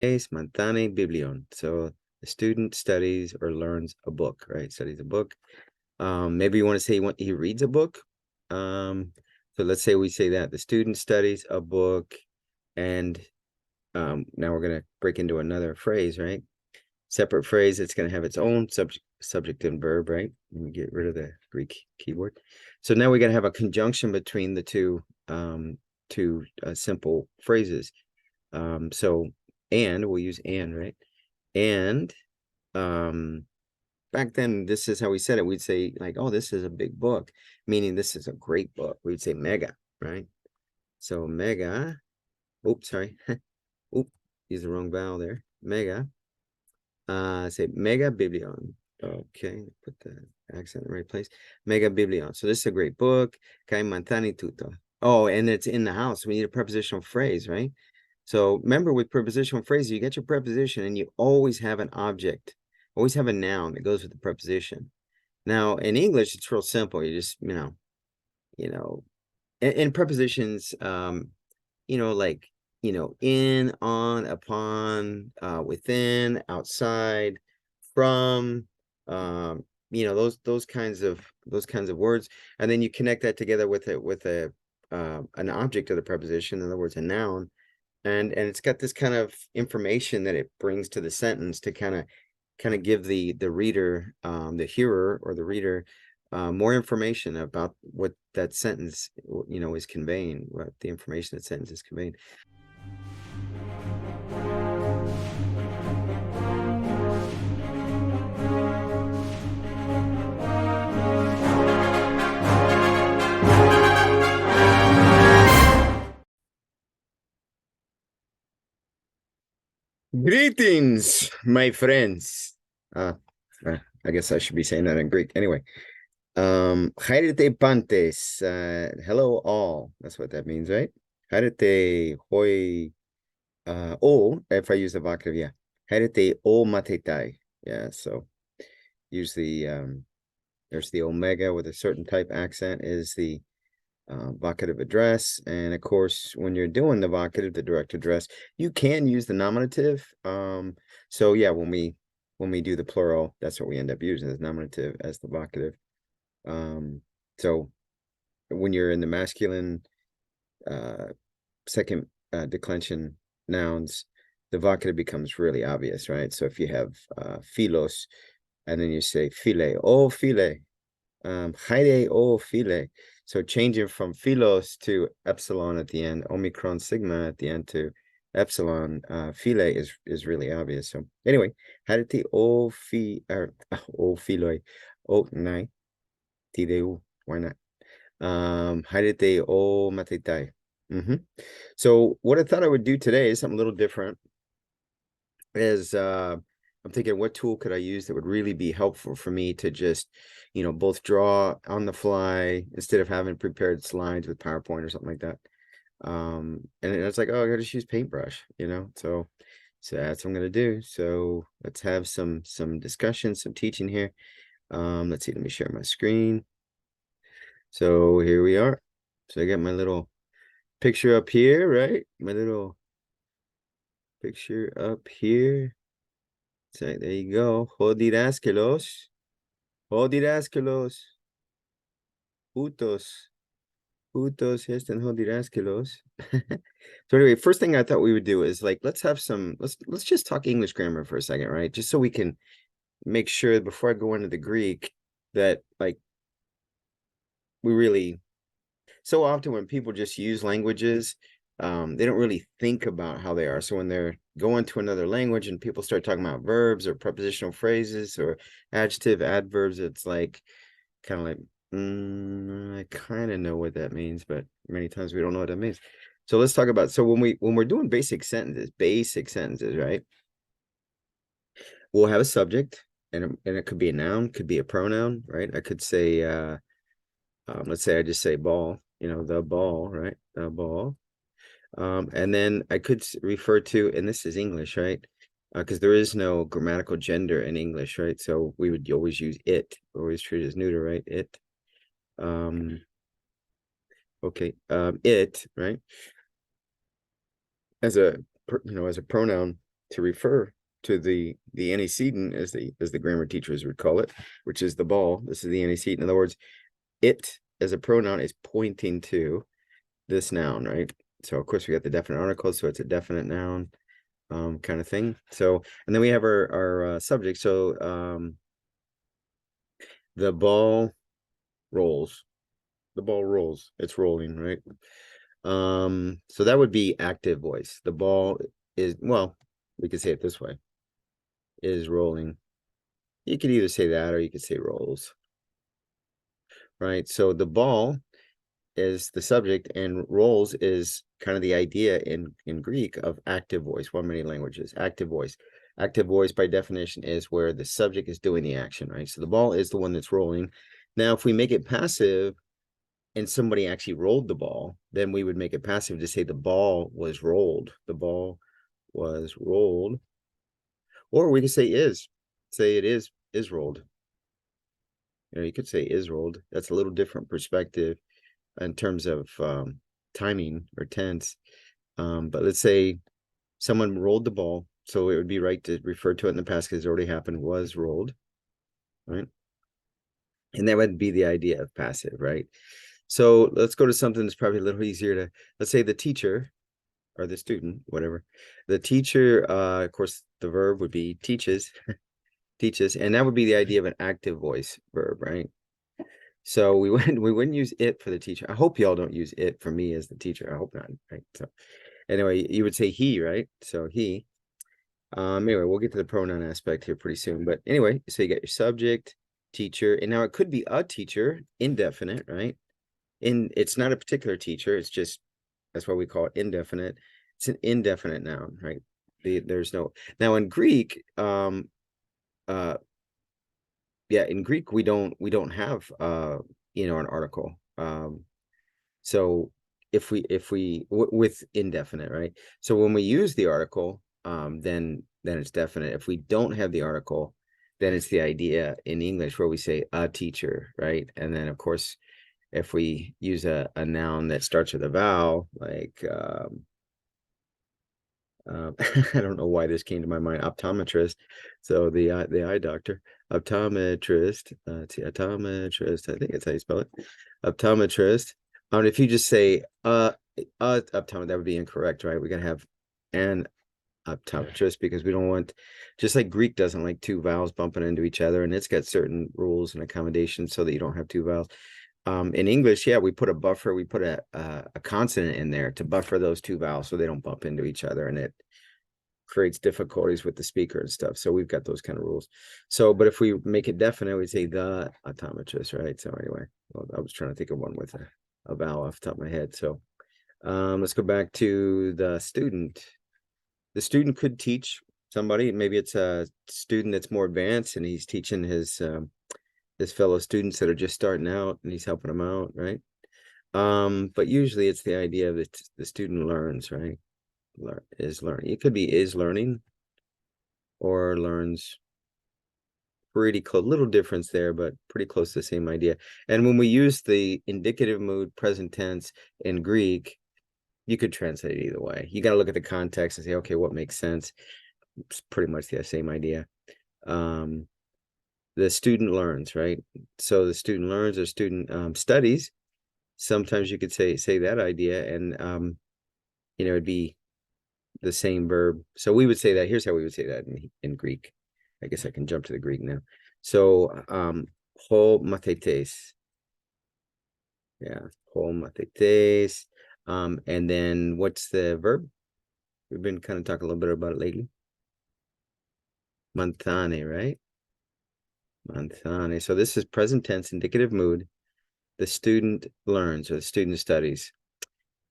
Es mantane biblion. So the student studies or learns a book, right? Studies a book. Maybe you want to say he reads a book. So let's say we say that the student studies a book, and now we're gonna break into another phrase, right? Separate phrase. It's gonna have its own subject and verb, right? Let me get rid of the Greek keyword. So now we're gonna have a conjunction between the two simple phrases. So and we'll use and, right? And back then, this is how we said it. We'd say like, oh, this is a big book, meaning this is a great book. We'd say mega, right? So mega, oops, sorry. Oop, use the wrong vowel there. Mega. Say mega biblion. Okay, put the accent in the right place. Mega biblion. So this is a great book. Kai mantani tutto. Oh, and it's in the house. We need a prepositional phrase, right? So remember, with prepositional phrases, you get your preposition and you always have an object, always have a noun that goes with the preposition. Now, in English, it's real simple. You just, in prepositions, like, in, on, upon, within, outside, from, those kinds of words, and then you connect that together with an object of the preposition, in other words, a noun, and it's got this kind of information that it brings to the sentence to kind of give the reader, the hearer or the reader, more information about what that sentence, is conveying, what the information that sentence is conveying. Greetings, my friends. I guess I should be saying that in Greek. Anyway, Hairete pantes. Hello all. That's what that means, right? Hairete hoi. O, if I use the vocative, yeah. Hairete o matetai. Yeah, so usually there's the omega with a certain type accent is the vocative address. And of course, when you're doing the vocative, the direct address, you can use the nominative. So yeah, when we do the plural, that's what we end up using as nominative as the vocative. So when you're in the masculine second declension nouns, the vocative becomes really obvious, right? So if you have philos, and then you say phile, oh phile, haide oh phile. So changing from philos to epsilon at the end, omicron sigma at the end to epsilon, phile is really obvious. So anyway, haide oh phi or oh philoi, oh nai, tideu, why not? Haide oh matetai. So what I thought I would do today is something a little different. Is I'm thinking, what tool could I use that would really be helpful for me to just, both draw on the fly instead of having prepared slides with PowerPoint or something like that. And it's like, oh, I gotta just use paintbrush, So that's what I'm gonna do. So let's have some discussion, some teaching here. Let's see, let me share my screen. So here we are. So I got my little picture up here, right? My little picture up here. So there you go. Jodirásquelos. Jodirásquelos. Putos. Putos están jodirásquelos. So anyway, first thing I thought we would do is like, let's just talk English grammar for a second, right? Just so we can make sure before I go into the Greek that like we really, so often when people just use languages, they don't really think about how they are. So when they're going to another language and people start talking about verbs or prepositional phrases or adjective adverbs, it's like kind of like, I kind of know what that means, but many times we don't know what that means. So let's talk about, so when we're doing basic sentences, right? We'll have a subject, and it could be a noun, could be a pronoun, right? I could say, let's say I just say ball, the ball, right? The ball. And then I could refer to, and this is English, right? Because there is no grammatical gender in English, right? So we would always use it, always treat it as neuter, right? It. Okay. It, right? As a pronoun. to refer to the antecedent, as the grammar teachers would call it, which is the ball. This is the antecedent. In other words, it as a pronoun is pointing to this noun, right? So of course we got the definite article, so it's a definite noun kind of thing. So, and then we have our subject. So the ball rolls. The ball rolls. It's rolling, right? So that would be active voice. The ball is, well, we could say it this way, is rolling. You could either say that or you could say rolls, right? So the ball is the subject and rolls is kind of the idea in Greek of active voice. One many languages, active voice. Active voice by definition is where the subject is doing the action, right? So the ball is the one that's rolling. Now, if we make it passive and somebody actually rolled the ball, then we would make it passive to say the ball was rolled. The ball was rolled. Or we could say it is rolled. You know, you could say is rolled. That's a little different perspective in terms of timing or tense. But let's say someone rolled the ball, so it would be right to refer to it in the past because it already happened, was rolled, right? And that would be the idea of passive, right? So let's go to something that's probably a little easier to, let's say the teacher or the student, whatever. The teacher, of course, the verb would be teaches, teaches, and that would be the idea of an active voice verb, right? So we wouldn't use it for the teacher. I hope y'all don't use it for me as the teacher. I hope not, right? So anyway, you would say he, right? So he. Anyway, we'll get to the pronoun aspect here pretty soon. But anyway, so you got your subject, teacher, and now it could be a teacher, indefinite, right? It's not a particular teacher, it's just that's why we call it indefinite. It's an indefinite noun, right? There's no now in Greek, yeah, in Greek we don't have an article. So if we with indefinite, right? So when we use the article, then it's definite. If we don't have the article, then it's the idea in English where we say a teacher, right? And then of course, if we use a noun that starts with a vowel, like I don't know why this came to my mind, optometrist. So the eye doctor, optometrist, optometrist, I think that's how you spell it. Optometrist. If you just say optometrist, that would be incorrect, right? We're gonna have an optometrist because we don't want, just like Greek doesn't like two vowels bumping into each other, and it's got certain rules and accommodations so that you don't have two vowels. In English, yeah, we put a buffer, we put a consonant in there to buffer those two vowels so they don't bump into each other, and it creates difficulties with the speaker and stuff. So we've got those kind of rules. So, but if we make it definite, we say the optometrist, right? So anyway, well, I was trying to think of one with a vowel off the top of my head. So let's go back to the student. The student could teach somebody. Maybe it's a student that's more advanced and he's teaching his fellow students that are just starting out and he's helping them out, right? But usually it's the idea that the student learns, right? Is learning. It could be is learning or learns. Pretty close, little difference there, but pretty close to the same idea. And when we use the indicative mood present tense in Greek, you could translate it either way. You got to look at the context and say, okay, what makes sense? It's pretty much the same idea. The student learns, right? So the student learns or student studies. Sometimes you could say that idea, and it'd be the same verb. So we would say that. Here's how we would say that in Greek. I guess I can jump to the Greek now. So ho mathetes. Yeah, ho mathetes. And then what's the verb? We've been kind of talking a little bit about it lately. Manthane, right? Manthane. So this is present tense, indicative mood. The student learns or the student studies.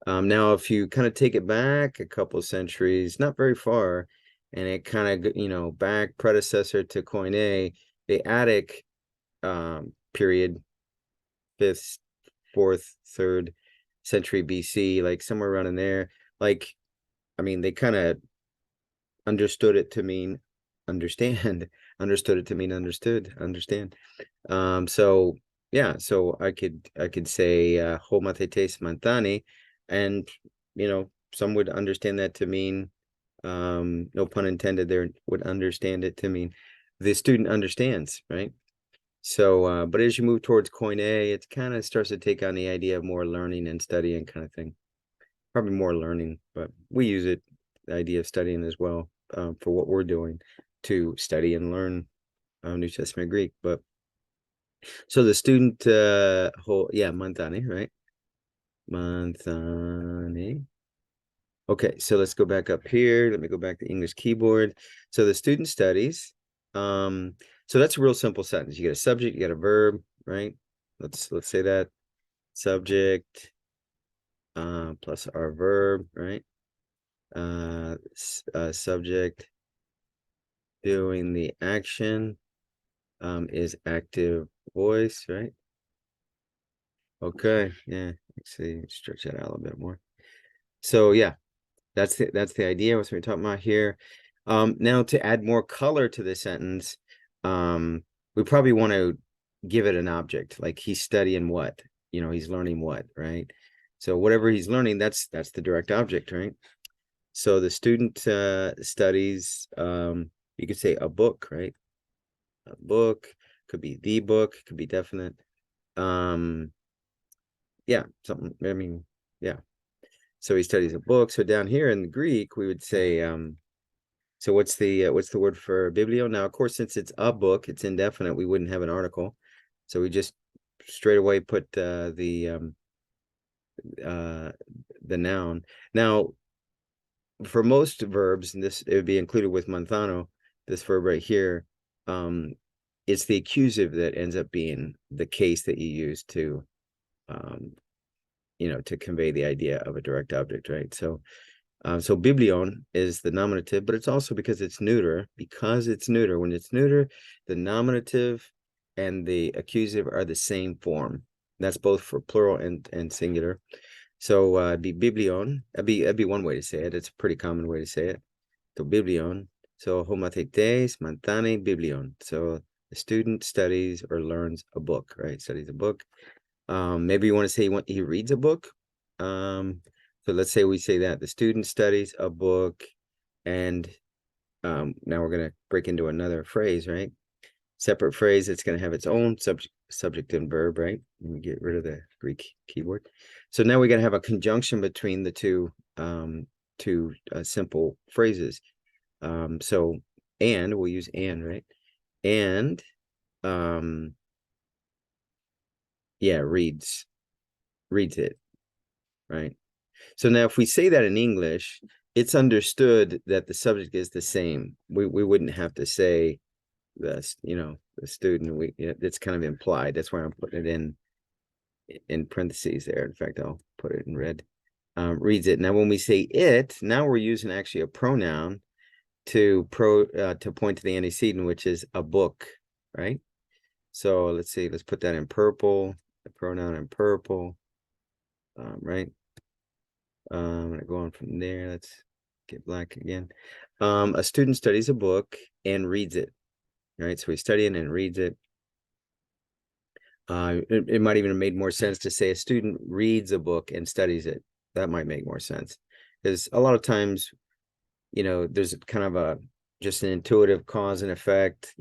Now, if you kind of take it back a couple centuries, not very far, and it kind of, back predecessor to Koine, the Attic period, 5th, 4th, 3rd century BC, like somewhere around in there, like, I mean, they kind of understood it to mean understand, understood it to mean understood, understand. So yeah, so I could say ho mathetes mantani, and some would understand that to mean No pun intended there, would understand it to mean the student understands, right? So, but as you move towards Koine, it kind of starts to take on the idea of more learning and studying kind of thing. Probably more learning, but we use it, the idea of studying as well, for what we're doing to study and learn New Testament Greek. But so the student, yeah, Manthani, right? Manthani. Okay, so let's go back up here. Let me go back to English keyboard. So the student studies. So that's a real simple sentence. You get a subject, you get a verb, right? Let's say that subject plus our verb, right? Subject doing the action is active voice, right? Okay, yeah. Let's see, stretch that out a little bit more. So yeah, that's the idea. What we're talking about here. Now to add more color to the sentence, we probably want to give it an object, like he's studying what, he's learning what, right? So whatever he's learning, that's the direct object, right? So the student studies, you could say a book, right? A book could be the book, could be definite. Yeah, something, I mean, yeah. So he studies a book. So down here in the Greek, we would say, so what's the word for biblio? Now, of course, since it's a book, it's indefinite, we wouldn't have an article. So we just straight away put the noun. Now, for most verbs, and this it would be included with manthano, this verb right here, it's the accusative that ends up being the case that you use to to convey the idea of a direct object, right? So so biblion is the nominative, but it's also because it's neuter. Because it's neuter, when it's neuter, the nominative and the accusative are the same form. That's both for plural and singular. So it'd be biblion. That'd be one way to say it. It's a pretty common way to say it. So biblion. So homathetes mantane biblion. So the student studies or learns a book, right? Studies a book. Maybe you want to say he reads a book. So let's say we say that the student studies a book, and now we're going to break into another phrase, right? Separate phrase. It's going to have its own subject and verb, right? Let me get rid of the Greek keyboard. So now we're going to have a conjunction between the two simple phrases. So and we'll use and, right? And yeah, reads it, right? So now if we say that in English, it's understood that the subject is the same. We wouldn't have to say this, the student. It's kind of implied. That's why I'm putting it in parentheses there. In fact, I'll put it in red. Reads it. Now, when we say it, now we're using actually a pronoun to point to the antecedent, which is a book, right? So let's see. Let's put that in purple. The pronoun in purple, right? I'm gonna go on from there. Let's get black again. A student studies a book and reads it, right? So he's studying and reads it. It might even have made more sense to say a student reads a book and studies it. That might make more sense, because a lot of times, there's kind of just an intuitive cause and effect,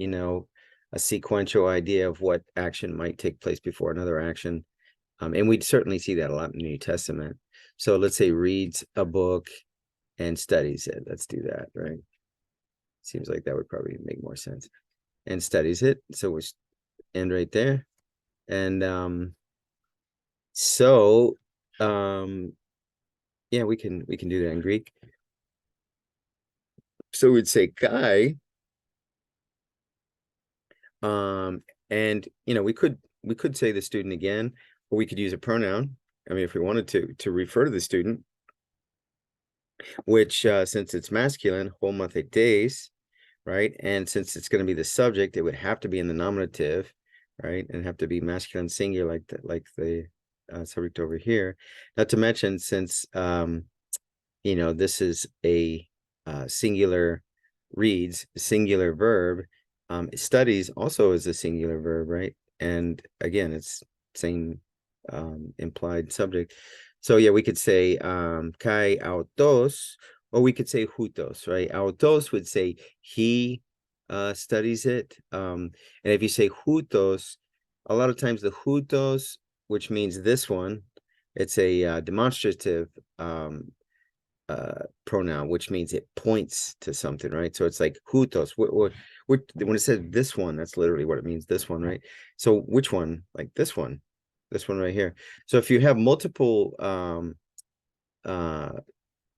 a sequential idea of what action might take place before another action. And we'd certainly see that a lot in the New Testament. So let's say reads a book and studies it. Let's do that, right? Seems like that would probably make more sense. And studies it. So we end right there. And so yeah, we can do that in Greek. So we'd say kai. And we could say the student again, or we could use a pronoun. I mean, if we wanted to refer to the student, which since it's masculine, homathetes, right? And since it's going to be the subject, it would have to be in the nominative, right? And have to be masculine singular like the subject over here. Not to mention, since this is a singular reads, singular verb, studies also is a singular verb, right? And again, it's same implied subject. So yeah, we could say kai autos or we could say hutos, right? Autos would say he studies it. And if you say hutos, a lot of times the hutos, which means this one, it's a demonstrative pronoun, which means it points to something, right? So it's like hutos. When it says this one, that's literally what it means, this one, right? So which one? Like this one right here. So if you have multiple uh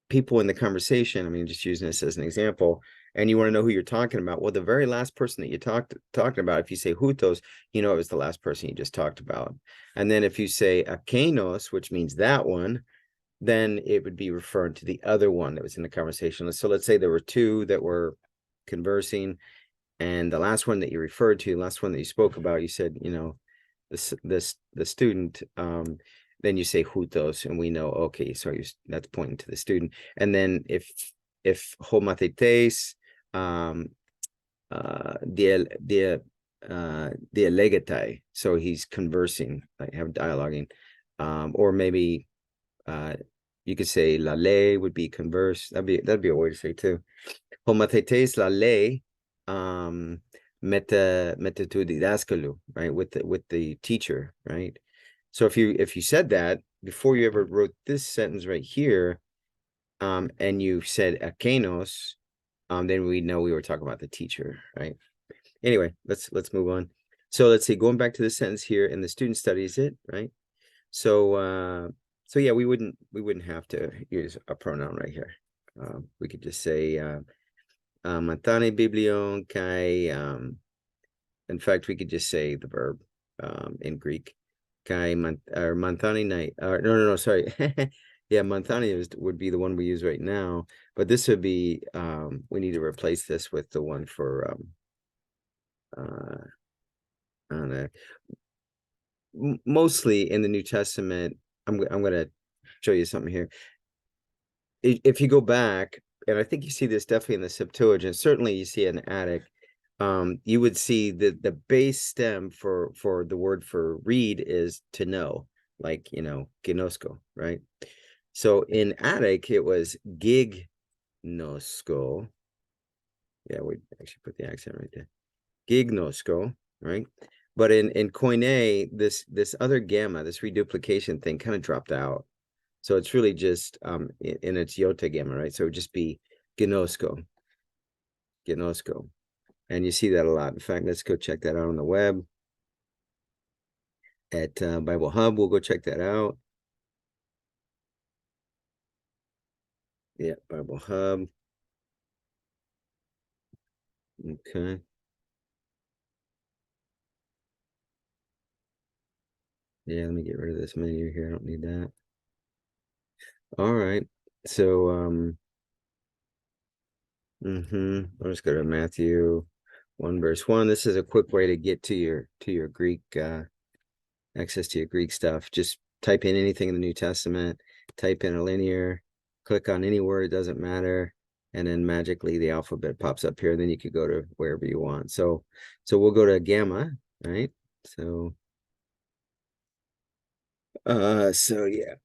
people in the conversation, I mean, just using this as an example, and you want to know who you're talking about, well, the very last person that you talking about, if you say hutos, you know it was the last person you just talked about. And then if you say akenos, which means that one, then it would be referring to the other one that was in the conversation. So let's say there were two that were conversing, and the last one that you referred to, the last one that you spoke about, you said, you know, the student, then you say jutos, and we know, okay, so that's pointing to the student. And then if homathetes, dialegatai, so he's conversing, like have dialoguing, or maybe you could say la ley would be converse. That'd be a way to say too. Homathetes la ley, meta tu didaskalu, right? With the teacher, right? So if you said that before you ever wrote this sentence right here, and you said akenos, then we know we were talking about the teacher, right? Anyway, let's move on. So let's see, going back to the sentence here, and the student studies it, right? So yeah, we wouldn't have to use a pronoun right here. We could just say mantane biblion kai. In fact, we could just say the verb in Greek kai or mantane night. No, sorry. Yeah, mantane would be the one we use right now, but this would be we need to replace this with the one for I don't know. Mostly in the New Testament. I'm gonna show you something here. If you go back, and I think you see this definitely in the Septuagint, certainly you see an attic, you would see the base stem for the word for read is to know, like, you know, ginosko, right? So in attic, it was gignosko. Yeah, we actually put the accent right there. Gignosko, right? But in Koine, this other gamma, this reduplication thing kind of dropped out. So it's really just in its iota gamma, right? So it would just be ginosko. And you see that a lot. In fact, let's go check that out on the web at Bible Hub. We'll go check that out. Yeah, Bible Hub. Okay. Yeah, let me get rid of this menu here. I don't need that. All right. So I'll just go to Matthew 1 verse 1. This is a quick way to get to your Greek access to your Greek stuff. Just type in anything in the New Testament, type in a linear, click on any word, doesn't matter, and then magically the alphabet pops up here, and then you could go to wherever you want. So we'll go to gamma, right? So so yeah.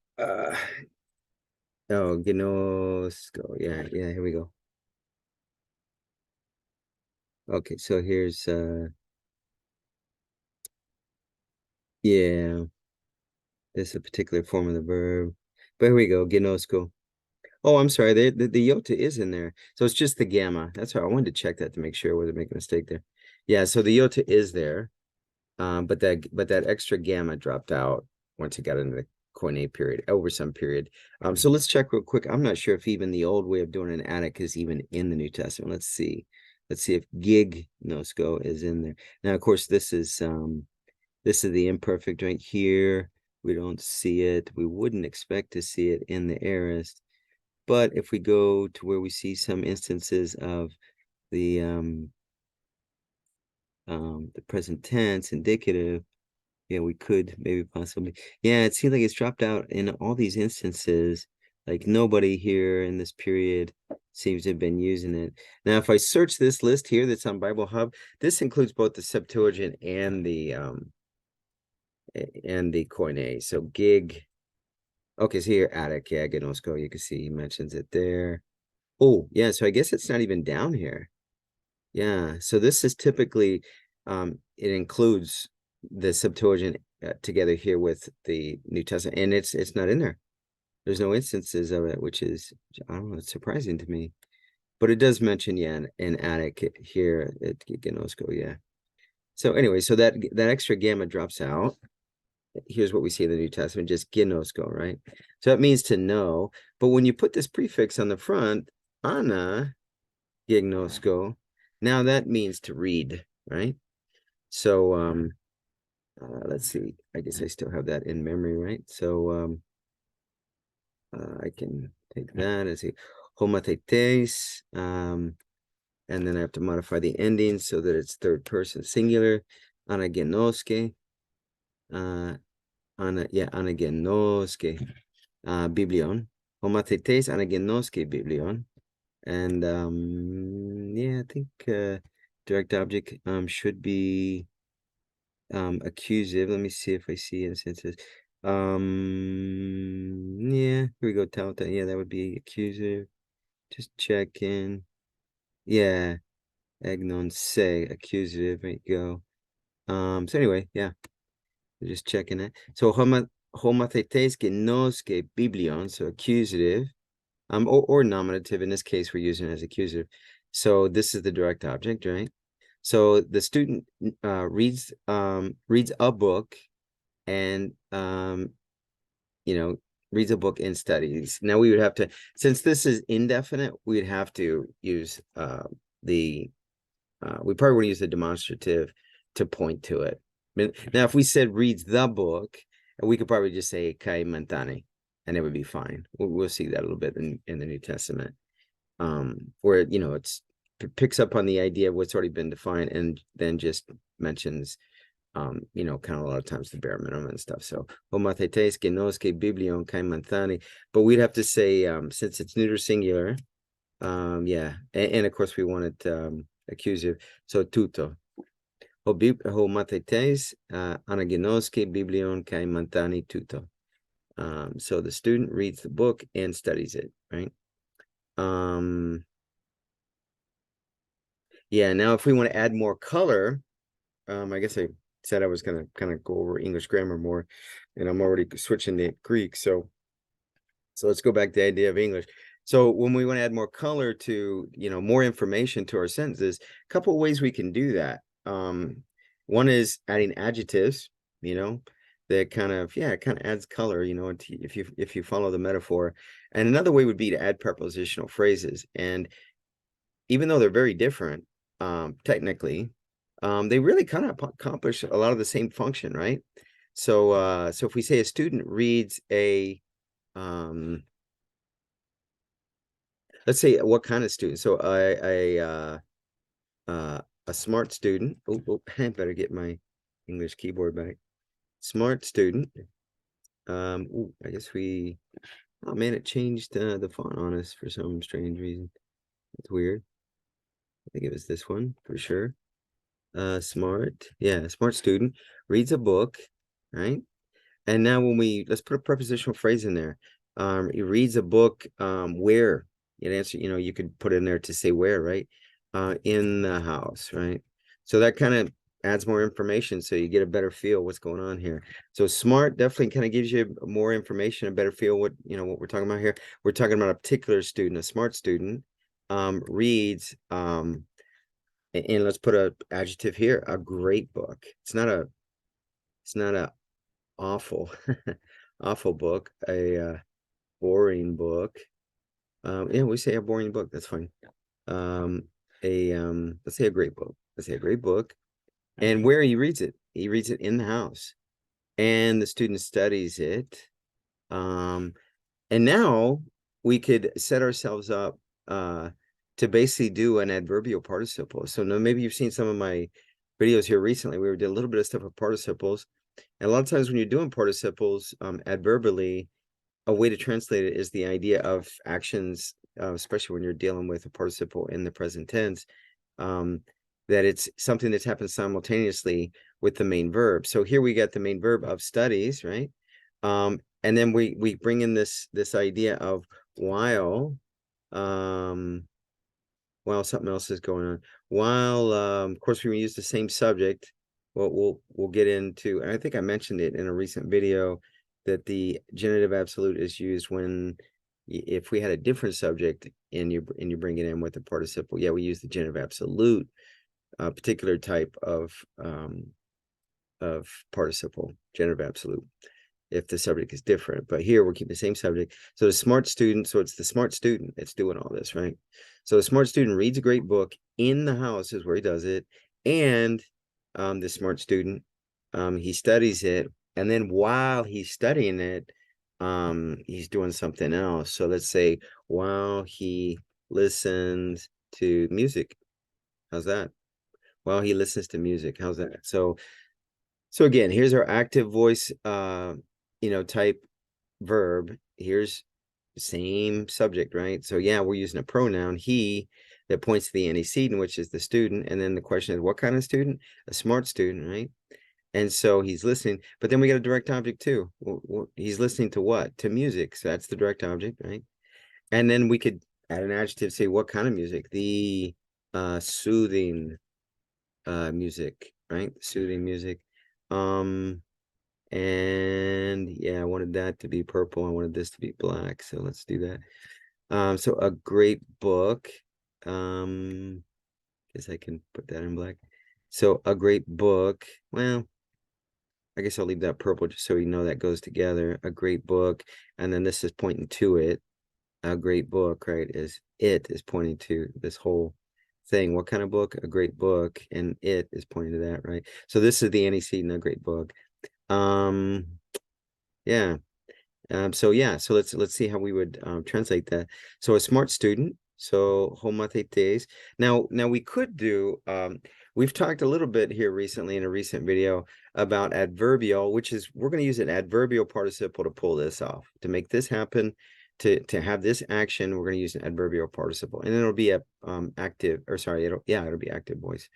Oh, gnosko. Yeah, here we go. Okay, so here's yeah, this is a particular form of the verb. But here we go, gnosko. Oh, I'm sorry. The iota is in there. So it's just the gamma. That's why I wanted to check that to make sure I wasn't making a mistake there. Yeah, so the iota is there. But that extra gamma dropped out once it got into the Koine period, over some period. So let's check real quick. I'm not sure if even the old way of doing an attic is even in the New Testament. Let's see. Let's see if gig nosco is in there. Now, of course, this is the imperfect right here. We don't see it. We wouldn't expect to see it in the aorist. But if we go to where we see some instances of the present tense indicative, yeah, we could maybe possibly. Yeah, it seems like it's dropped out in all these instances. Like nobody here in this period seems to have been using it. Now, if I search this list here that's on Bible Hub, this includes both the Septuagint and the Koine. So gig. Okay, so here attic, yeah, gnosko. You can see he mentions it there. Oh, yeah, so I guess it's not even down here. Yeah, so this is typically, it includes the Septuagint together here with the New Testament, and it's not in there. There's no instances of it, which is, I don't know, it's surprising to me. But it does mention, yeah, in Attic here at Gnosko, yeah. So anyway, so that extra gamma drops out. Here's what we see in the New Testament, just gnosko, right? So that means to know. But when you put this prefix on the front, ana gnosko, now that means to read, right? So let's see. I guess I still have that in memory, right? So I can take that and say homathetes, and then I have to modify the ending so that it's third person singular. Anagenoske, anagenoske, biblion. Homathetes anagenoske biblion. And yeah, I think direct object should be accusative. Let me see if I see instances. Yeah, here we go. Tauta. Yeah, that would be accusative. Just check in. Yeah, agnon se accusative. There you go. So anyway, yeah, just checking it. So homathetes genoske biblion, so accusative. Or nominative. In this case, we're using it as accusative. So this is the direct object, right? So the student reads a book and reads a book and studies. Now we would have to, since this is indefinite, we'd have to use we probably want to use the demonstrative to point to it. Now, if we said reads the book, we could probably just say kai mantane, and it would be fine. We'll see that a little bit in the New Testament, where it picks up on the idea of what's already been defined, and then just mentions kind of a lot of times the bare minimum and stuff. So homathetes genoske biblion kai mantane, but we'd have to say since it's neuter singular, yeah, and of course we want it accusative, so tuto. Homathetes anagenoske biblion kai mantani tuto. So the student reads the book and studies it, right? Yeah, now if we want to add more color, I guess I said I was going to kind of go over English grammar more, and I'm already switching to Greek. So let's go back to the idea of English. So when we want to add more color to, more information to our sentences, a couple of ways we can do that. One is adding adjectives, that kind of adds color, if you follow the metaphor. And another way would be to add prepositional phrases. And even though they're very different, technically, they really kind of accomplish a lot of the same function, right? So so if we say a student reads a let's say what kind of student. So a smart student. I better get my English keyboard back. Smart student. I guess oh man, it changed the font on us for some strange reason. It's weird. I think it was this one for sure. Smart. Yeah, smart student reads a book, right? And now let's put a prepositional phrase in there. He reads a book, where? You could put in there to say where, right? In the house, right? So that kind of adds more information, so you get a better feel what's going on here. So smart definitely kind of gives you more information, a better feel what we're talking about here. We're talking about a particular student, a smart student, reads, and let's put a adjective here, a great book. It's not a awful awful book, a boring book. Yeah, we say a boring book, that's fine. Let's say a great book. Let's say a great book. And where he reads it in the house, and the student studies it. And now we could set ourselves up to basically do an adverbial participle. So now maybe you've seen some of my videos here recently. We did a little bit of stuff with participles. And a lot of times when you're doing participles adverbially, a way to translate it is the idea of actions, especially when you're dealing with a participle in the present tense, that it's something that's happened simultaneously with the main verb. So here we got the main verb of studies, right? And then we bring in this idea of while while something else is going on. While of course we use the same subject, we'll get into, and I think I mentioned it in a recent video, that the genitive absolute is used when if we had a different subject and you bring it in with the participle. Yeah, we use the genitive absolute, particular type of participle, genitive absolute, if the subject is different. But here we're keeping the same subject. So the smart student, so it's the smart student that's doing all this, right? So the smart student reads a great book in the house is where he does it. And the smart student, he studies it. And then while he's studying it, he's doing something else. So let's say while he listens to music. How's that? While he listens to music. How's that? So again, here's our active voice, type verb. Here's the same subject, right? So yeah, we're using a pronoun, he, that points to the antecedent, which is the student. And then the question is, what kind of student? A smart student, right? And so he's listening, but then we got a direct object too. He's listening to what? To music. So that's the direct object, right? And then we could add an adjective, say what kind of music? The soothing music, right? Soothing music. And yeah, I wanted that to be purple. I wanted this to be black. So let's do that. So a great book. Guess I can put that in black. So a great book. Well, I guess I'll leave that purple just so you know that goes together. A great book. And then this is pointing to it. A great book, right? It is pointing to this whole thing. What kind of book? A great book. And it is pointing to that, right? So this is the antecedent, a great book. Yeah. So let's see how we would translate that. So a smart student. So homathetes. Now we could do we've talked a little bit here recently in a recent video about adverbial, which is we're going to use an adverbial participle to pull this off. To make this happen, to have this action, we're going to use an adverbial participle. And then it'll be a active, or sorry, it'll be active voice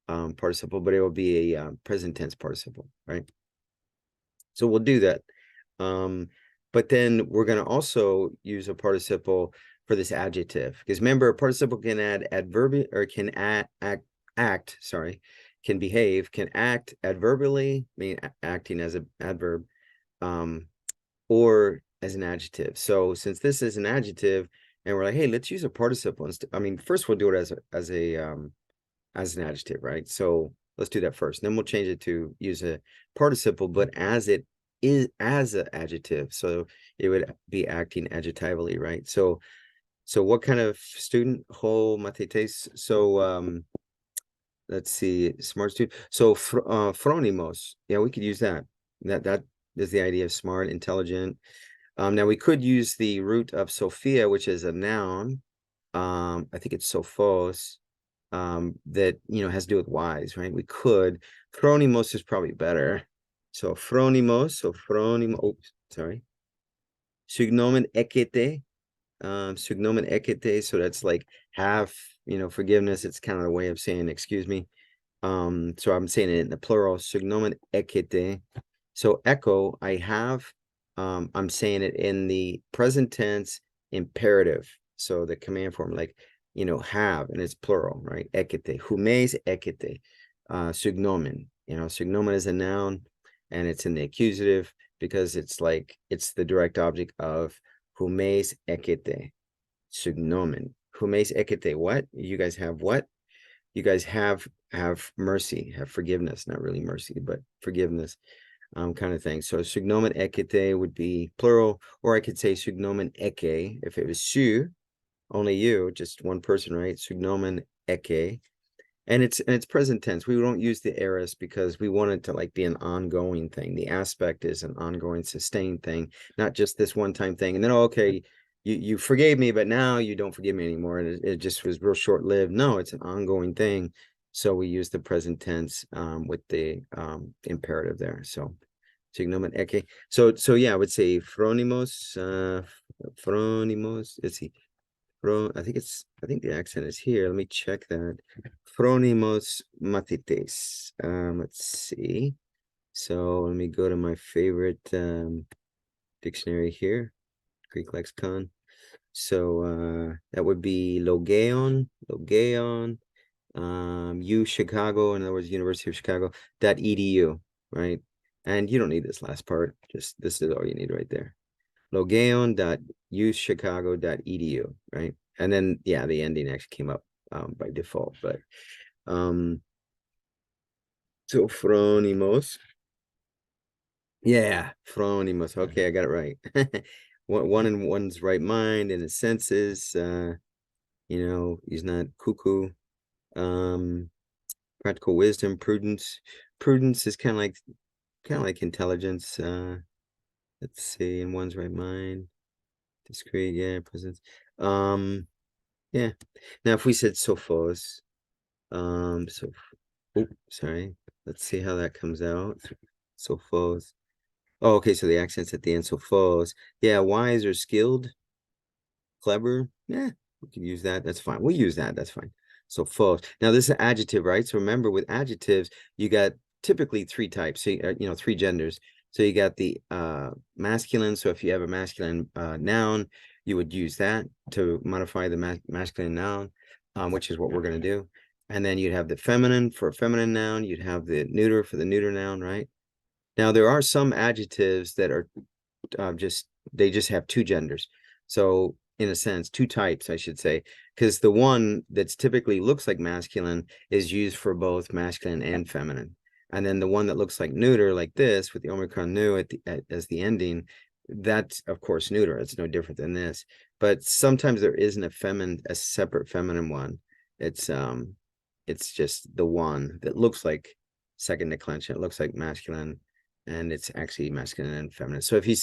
participle, but it will be a present tense participle, right? So we'll do that. But then we're going to also use a participle for this adjective, because remember, a participle can add adverbial, or can can behave, can act adverbially, meaning acting as an adverb, or as an adjective. So since this is an adjective, and we're like, hey, let's use a participle instead. I mean, first we'll do it as an adjective, right? So let's do that first. Then we'll change it to use a participle, but as it is as an adjective. So it would be acting adjectively, right? So what kind of student? Ho matetes. So let's see, smart student. So phronimos. Yeah, we could use that. That is the idea of smart, intelligent. Now we could use the root of Sophia, which is a noun. I think it's sophos. That has to do with wise, right? We could. Phronimos is probably better. So phronimos, sorry. Sugnomen ekete. Sugnomen ekete. So that's like have, forgiveness. It's kind of a way of saying excuse me. So I'm saying it in the plural. Sugnomen ekete. So echo, I have. I'm saying it in the present tense imperative. So the command form, like have, and it's plural, right? Ekete, humes ekete, sugnomen. Sugnomen is a noun, and it's in the accusative because it's the direct object of humes ekete, sugnomen. Humes ekete, what? You guys have what? You guys have mercy, have forgiveness, not really mercy, but forgiveness, kind of thing. So sugnomen ekete would be plural, or I could say sugnomen eke if it was su, only you, just one person, right? Sugnomen eke. And it's present tense. We don't use the aorist because we want it to be an ongoing thing. The aspect is an ongoing, sustained thing, not just this one-time thing. And then, okay, you forgave me, but now you don't forgive me anymore. And it just was real short-lived. No, it's an ongoing thing. So we use the present tense with the imperative there. So signomen eke. So yeah, I would say phronimos, let's see. I think the accent is here. Let me check that. Phronimos matites. Let's see. So let me go to my favorite dictionary here, Greek lexicon. So that would be Logeon, U Chicago, in other words, University of Chicago, .edu, right? And you don't need this last part, just this is all you need right there. Logeon.uchicago.edu, right? And then yeah, the ending actually came up by default, but so phronimos. Yeah, phronimos. Okay, I got it right. One in one's right mind in his senses, he's not cuckoo. Practical wisdom, prudence. Prudence is kind of like intelligence. Let's see, in one's right mind. Discreet, yeah, presence. Yeah. Now if we said sophos, so oh, sorry. Let's see how that comes out. Sophos. Oh, okay, so the accent's at the end, sophos. Yeah, wise or skilled, clever. Yeah, we can use that. That's fine. We'll use that. That's fine. So false. Now this is an adjective, right? So remember, with adjectives, you got typically three types. So three genders. So you got the masculine. So if you have a masculine noun, you would use that to modify the masculine noun, which is what we're going to do. And then you'd have the feminine for a feminine noun. You'd have the neuter for the neuter noun, right? Now there are some adjectives that are they just have two genders. So in a sense, two types, I should say, because the one that's typically looks like masculine is used for both masculine and feminine. And then the one that looks like neuter, like this, with the Omicron nu as the ending, that's of course neuter. It's no different than this. But sometimes there isn't a separate feminine one. It's just the one that looks like second declension. It looks like masculine, and it's actually masculine and feminine. So if you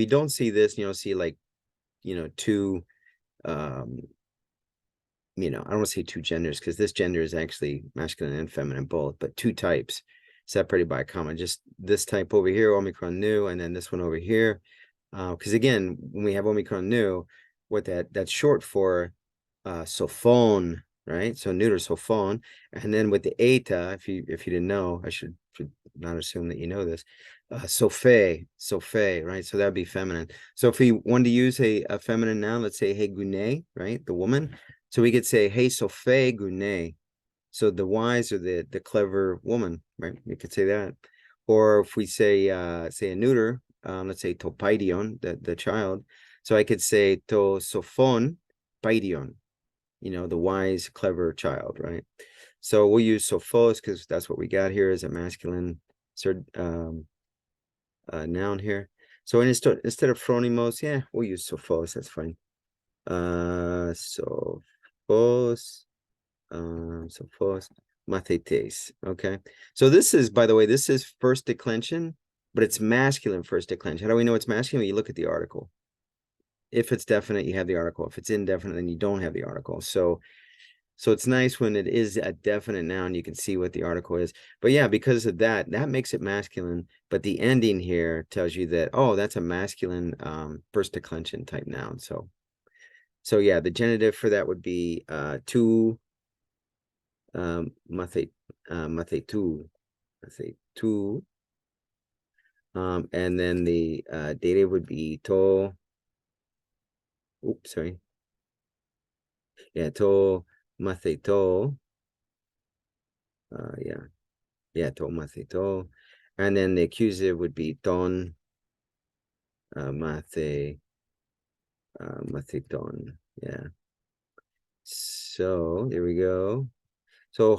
don't see this, see like, two, I don't want to say two genders, because this gender is actually masculine and feminine both, but two types separated by a comma. Just this type over here, Omicron nu, and then this one over here. Because again, when we have Omicron nu, what that's short for sophon, right? So neuter sophon. And then with the eta, if you didn't know, I should not assume that you know this. Sophe, right? So that'd be feminine. So if we wanted to use a feminine noun, let's say hey gune, right? The woman. So we could say hey Sophe gune. So the wise or the clever woman, right? We could say that. Or if we say a neuter, let's say to paidion, the child. So I could say to sophon paidion, the wise, clever child, right? So we'll use sophos because that's what we got here as a masculine noun here. So instead of phronimos, yeah, we'll use sophos. That's fine. Sophos, mathetes. Okay. So this is, by the way, this is first declension, but it's masculine first declension. How do we know it's masculine? You look at the article. If it's definite, you have the article. If it's indefinite, then you don't have the article. So it's nice when it is a definite noun, you can see what the article is. But yeah, because of that makes it masculine. But the ending here tells you that, oh, that's a masculine first declension type noun. So yeah, the genitive for that would be tu, mathetu. And then the dative would be to. Oops, sorry. Yeah, to matheto. To matheto. And then the accusative would be ton matheton. Yeah. So there we go. So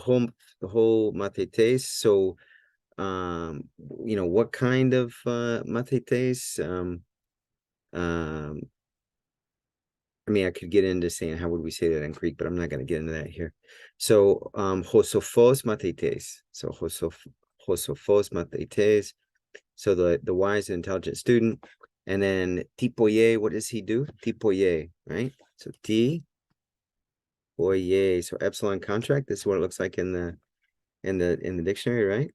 the whole mathetes. So what kind of mathetes? I mean, I could get into saying how would we say that in Greek, but I'm not going to get into that here. So hosophos mathetes. So hosophos mathetes. So the wise and intelligent student. And then tipoye, what does he do? Tipoye, right? So tipoye. So epsilon contract. This is what it looks like in the dictionary, right?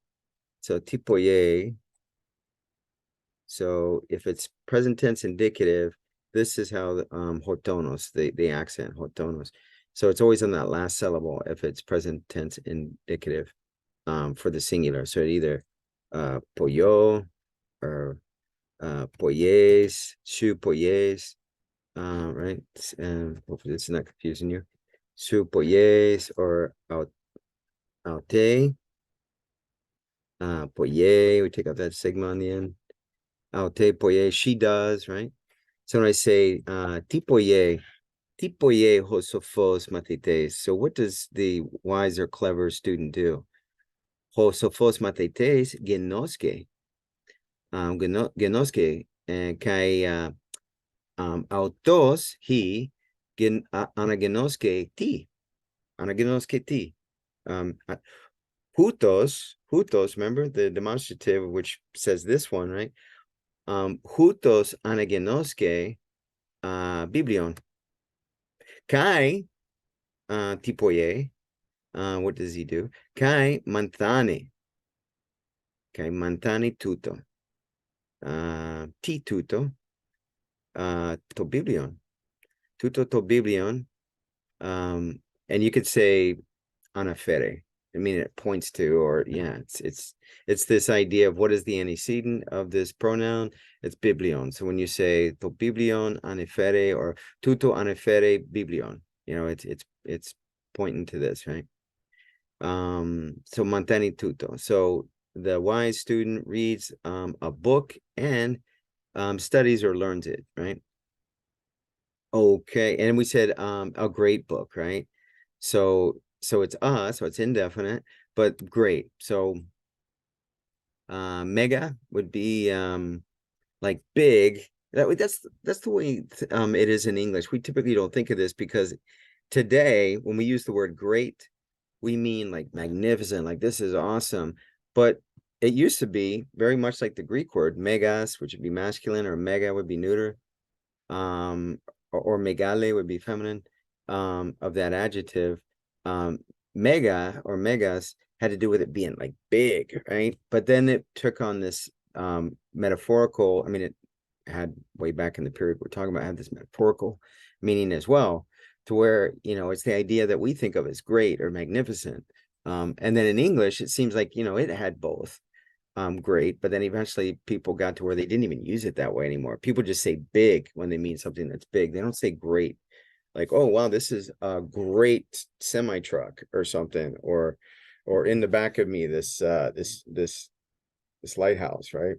So tipoye. So if it's present tense indicative, this is how hotonos, the accent hotonos. So it's always on that last syllable if it's present tense indicative for the singular. So either pollo or poyes, shu poyes, right? Hopefully it's not confusing you. Su poyes or aute. Poye, we take out that sigma on the end. Aute poye, she does, right? So when I say tipoye hosofos matites. So what does the wise or clever student do? Hosofos matites genoske. Genoske kai autos he anagenoske ti. Anagenoske ti. Hutos, remember the demonstrative, which says this one, right? Hutos anagenoske biblion. Kai tipoye, what does he do? Kai mantane. Kai mantane tuto. Ti tuto. To biblion. Tuto to biblion. And you could say anafere. I mean, it points to, or yeah, it's this idea of what is the antecedent of this pronoun. It's biblion. So when you say to biblion anefere or tuto anefere biblion, you know, it's pointing to this, right? So manteni tuto. So the wise student reads a book and studies or learns it, right? Okay, and we said a great book, right? So it's so it's indefinite, but great. So mega would be like big. That's the way it is in English. We typically don't think of this because today when we use the word great, we mean like magnificent, like this is awesome. But it used to be very much like the Greek word megas, which would be masculine, or mega would be neuter. Or megale would be feminine, of that adjective. Mega or megas had to do with it being like big, right? But then it took on this metaphorical, I mean, it had way back in the period we're talking about, had this metaphorical meaning as well, to where, you know, it's the idea that we think of as great or magnificent. And then in English, it seems like, you know, it had both. Great, but then eventually people got to where they didn't even use it that way anymore. People just say big when they mean something that's big. They don't say great, like, oh wow, this is a great semi truck or something, or in the back of me this lighthouse, right?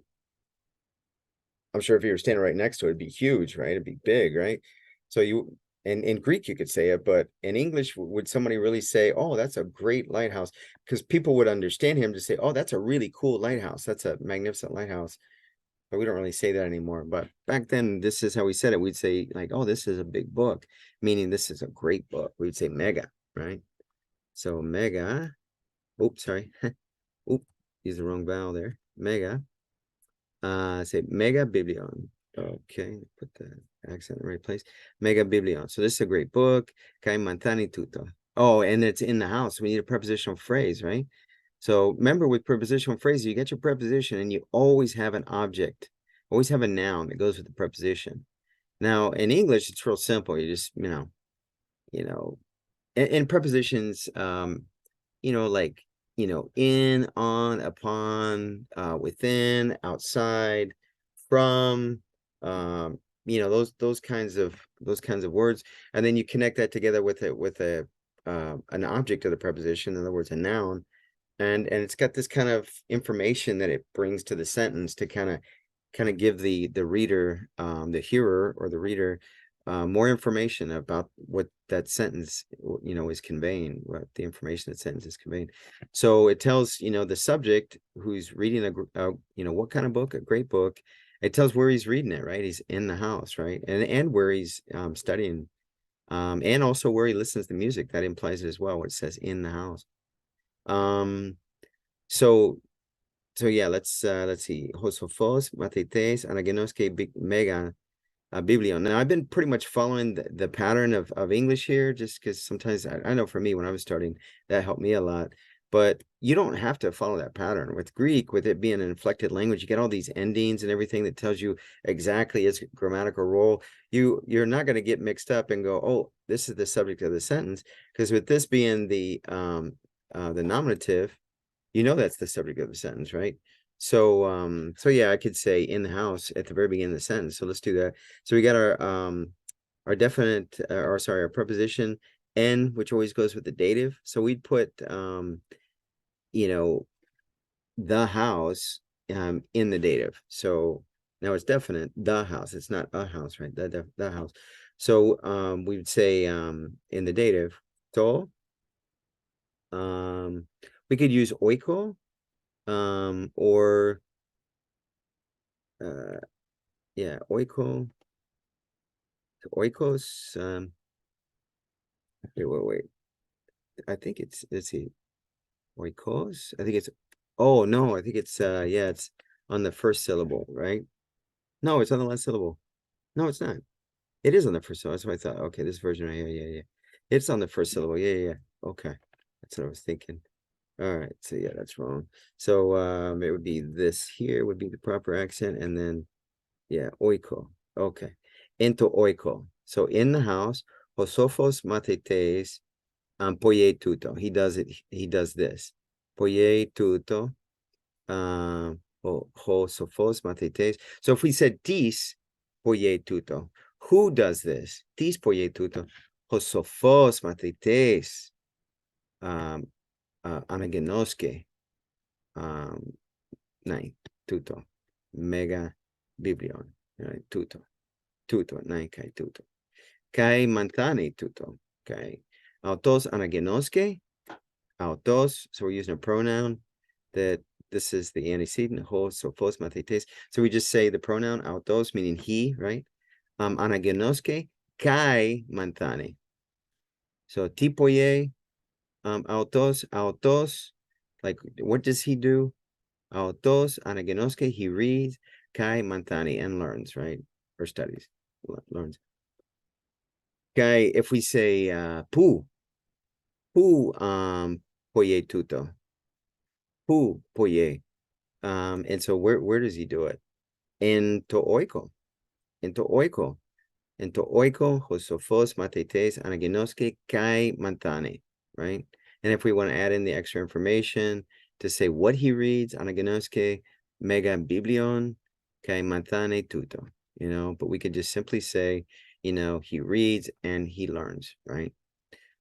I'm sure if you were standing right next to it, it'd be huge, right? It'd be big, right? So you, and in Greek you could say it, but in English, would somebody really say, oh, that's a great lighthouse? Because people would understand him to say, oh, that's a really cool lighthouse. That's a magnificent lighthouse. But we don't really say that anymore. But back then, this is how we said it. We'd say like, oh, this is a big book, meaning this is a great book. We'd say mega, right? So mega, oops, sorry. Oop, use the wrong vowel there. Mega. Say mega biblion. Okay, put the accent in the right place. Mega biblion. So this is a great book. Kai mantani tutto. Oh, and it's in the house. We need a prepositional phrase, right? So remember, with prepositional phrases, you get your preposition and you always have an object, always have a noun that goes with the preposition. Now in English, it's real simple. You just, and prepositions, like, in, on, upon, within, outside, from, those kinds of words, and then you connect that together with an object of the preposition, in other words, a noun, and it's got this kind of information that it brings to the sentence to kind of give the reader, the hearer or the reader, more information about what that sentence, is conveying, what the information that sentence is conveying. So it tells, the subject who's reading what kind of book, a great book. It tells where he's reading it, right? He's in the house, right? And where he's studying, and also where he listens to music. That implies it as well, what it says in the house. So yeah, let's see. Hosofos, matetes, anagenoske, mega, biblion. Now I've been pretty much following the pattern of English here, just because sometimes I know for me when I was starting, that helped me a lot. But you don't have to follow that pattern. With Greek, with it being an inflected language, you get all these endings and everything that tells you exactly its grammatical role. You're not going to get mixed up and go, oh, this is the subject of the sentence, because with this being the nominative, that's the subject of the sentence, right? So yeah, I could say in the house at the very beginning of the sentence. So let's do that. So we got our our definite, or sorry, our preposition N, which always goes with the dative. So we'd put, you know, the house in the dative. So now it's definite, the house. It's not a house, right? The house. So we would say in the dative, to. We could use oiko, or yeah, oiko, oikos. Wait. I think it's, let's see, oikos. I think it's, oh no, I think it's yeah, it's on the first syllable, right? No, it's on the last syllable. No, it's not. It is on the first syllable. That's what I thought. Okay, this version right here, yeah. It's on the first syllable. Yeah. Okay. That's what I was thinking. All right, so yeah, that's wrong. So it would be this here would be the proper accent, and then yeah, oiko. Okay. Into oiko. So in the house, hosofos matetes poye tuto. He does it, he does this. Poye tuto. Hosofos matetes. So if we said tis poye tuto, who does this? Tis poye tuto. Hosofos matetes. Anagenoske. Nine, tuto. Mega biblion. Right? Tuto. Nine kai tuto. Kai mantani tuto. Okay. Autos anagenoske. Autos. So we're using a pronoun that this is the antecedent. Hosofos matetes. So we just say the pronoun autos, meaning he, right? Anagenoske. Kai mantani. So tipoye. Autos. Like, what does he do? Autos, anagenoske, he reads, kai mantani, and learns, right? Or studies, learns. Kai, if we say pu, poye tuto, pu poye. And so where does he do it? Into oiko, into oiko, into oiko, hosofos, matetes, anagenoske, kai mantani, right? And if we want to add in the extra information to say what he reads, anagenoske, mega biblion, kai mantane tuto, you know, but we could just simply say, you know, he reads and he learns, right?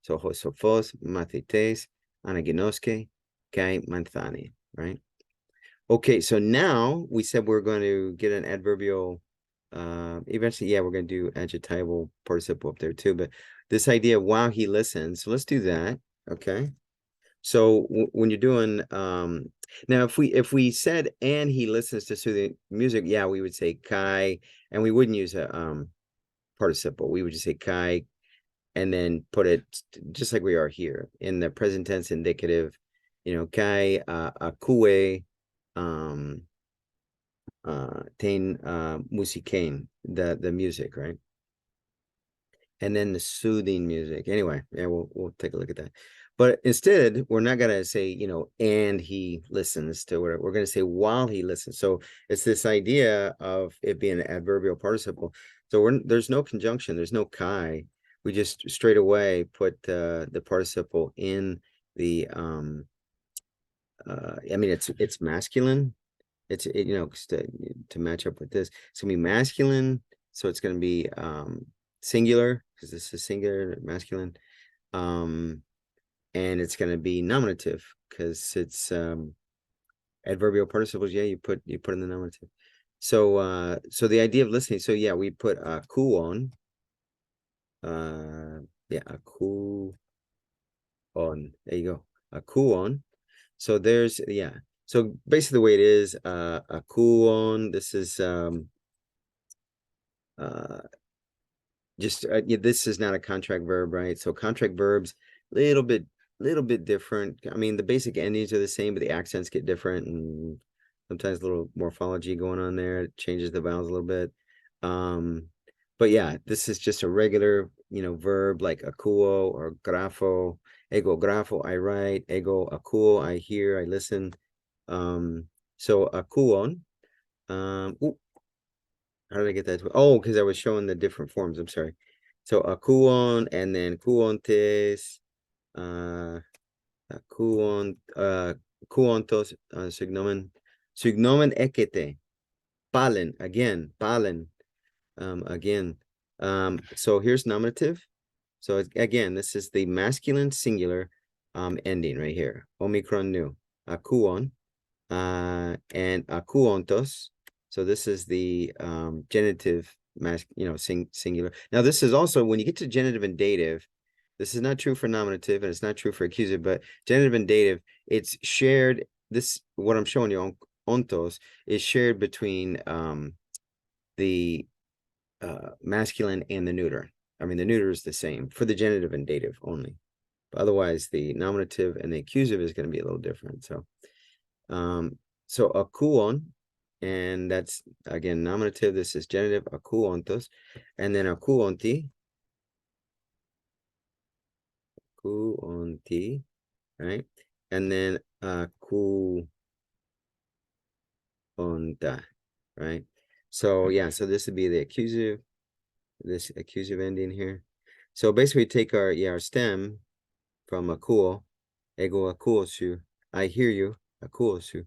So hosofos, matetes, anagenoske, kai mantane, right? Okay, so now we said we're going to get an adverbial, eventually, yeah, we're going to do adjectival participle up there too, but this idea, while he listens, so let's do that, okay? So when you're doing, now if we said, and he listens to soothing music, yeah, we would say kai, and we wouldn't use a participle. We would just say kai, and then put it just like we are here in the present tense indicative, you know, kai, akue, ten musikain, the music, right? And then the soothing music. Anyway, yeah, we'll take a look at that. But instead, we're not gonna say, you know, and he listens to whatever. We're gonna say while he listens. So it's this idea of it being an adverbial participle. So there's no conjunction, there's no kai. We just straight away put the participle in the I mean it's masculine. You know, to match up with this, it's gonna be masculine, so it's gonna be singular, because this is singular, masculine, and it's gonna be nominative because it's adverbial participles. Yeah, you put in the nominative. So so the idea of listening, so yeah, we put kuon, yeah, a ku on, there you go, a kuon. So there's, yeah, so basically the way it is, a kuon, this is just yeah, this is not a contract verb, right? So contract verbs, little bit different. I mean, the basic endings are the same, but the accents get different, and sometimes a little morphology going on there. It changes the vowels a little bit. But yeah, this is just a regular, you know, verb like akuo or grafo. Ego grafo, I write. Ego akuo, I hear, I listen. So akuon. Ooh, how did I get that? Oh, because I was showing the different forms. I'm sorry. So kuon, and then kuontes, kuon, kuontos, signomen ekete, palen, again, again. So here's nominative. So again, this is the masculine singular ending right here. Omicron nu. Akuon. And akuontos. So this is the genitive singular. Now this is also when you get to genitive and dative, this is not true for nominative and it's not true for accusative, but genitive and dative, it's shared. This what I'm showing you on ontos is shared between the masculine and the neuter. I mean, the neuter is the same for the genitive and dative only. But otherwise, the nominative and the accusative is going to be a little different. So akuon, and that's again nominative. This is genitive, akuontos, and then akuonti, right? And then akuonta, right? So yeah, so this would be the accusative, this accusative ending here. So basically, take our stem from akuo, ego akuosu. I hear you, akuosu.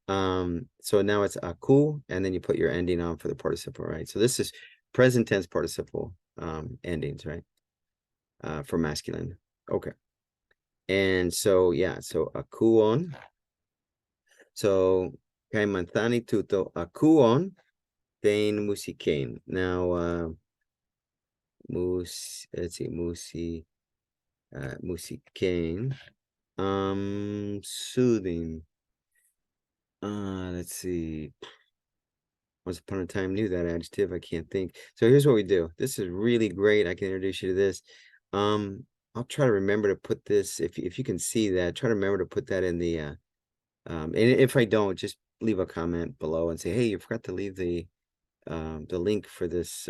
So now it's aku, and then you put your ending on for the participle, right? So this is present tense participle endings, right? For masculine. Okay. And so yeah, so akuon. So kay manthani tuto akuon then musikain. Now let's see, musikain. Soothing. Let's see. Once upon a time knew that adjective. I can't think. So here's what we do. This is really great. I can introduce you to this. I'll try to remember to put this, if you can see that, try to remember to put that in the and if I don't, just leave a comment below and say, hey, you forgot to leave the link for this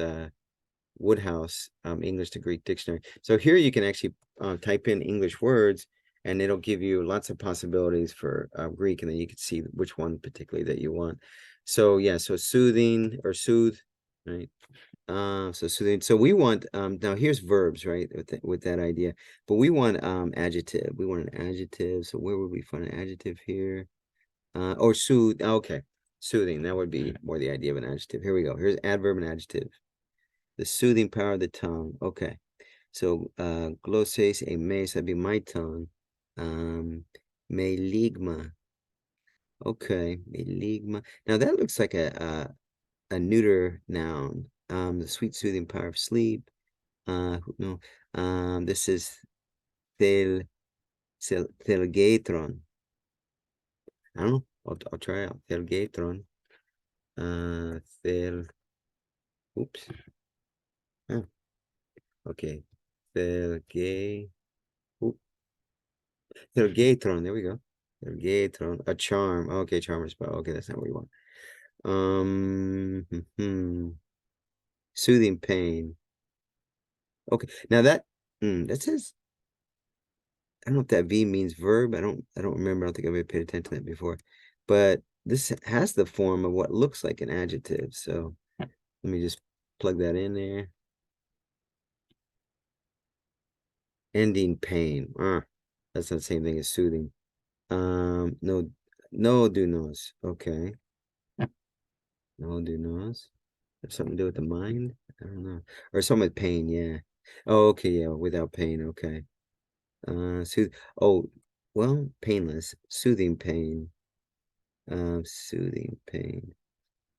Woodhouse English to Greek dictionary. So here you can actually type in English words and it'll give you lots of possibilities for Greek, and then you can see which one particularly that you want. So yeah, so soothing or soothe, right? So soothing. So we want now here's verbs, right? With that idea, but we want adjective. We want an adjective. So where would we find an adjective here? Or soothe. Okay, soothing. That would be more the idea of an adjective. Here we go. Here's adverb and adjective. The soothing power of the tongue. Okay. So glosses a mes, that'd be my tongue. Meligma. Okay, meligma. Now that looks like a neuter noun. The sweet soothing power of sleep. No. This is thelgatron. I don't know. I'll try out thelgatron. Thel. Oops. Oh, okay. Thelgay. Thelgatron. There we go. Thelgatron. A charm. Okay, charmer spell. Okay, that's not what we want. Soothing pain. Okay. Now that says, I don't know if that V means verb. I don't remember. I don't think I've ever paid attention to that before. But this has the form of what looks like an adjective. So let me just plug that in there. Ending pain. That's not the same thing as soothing. No do nos. Okay. No do nos. Have something to do with the mind? I don't know. Or something with pain, yeah. Oh, okay, yeah, without pain, okay. Soothe. Oh, well, painless. Soothing pain. Soothing pain.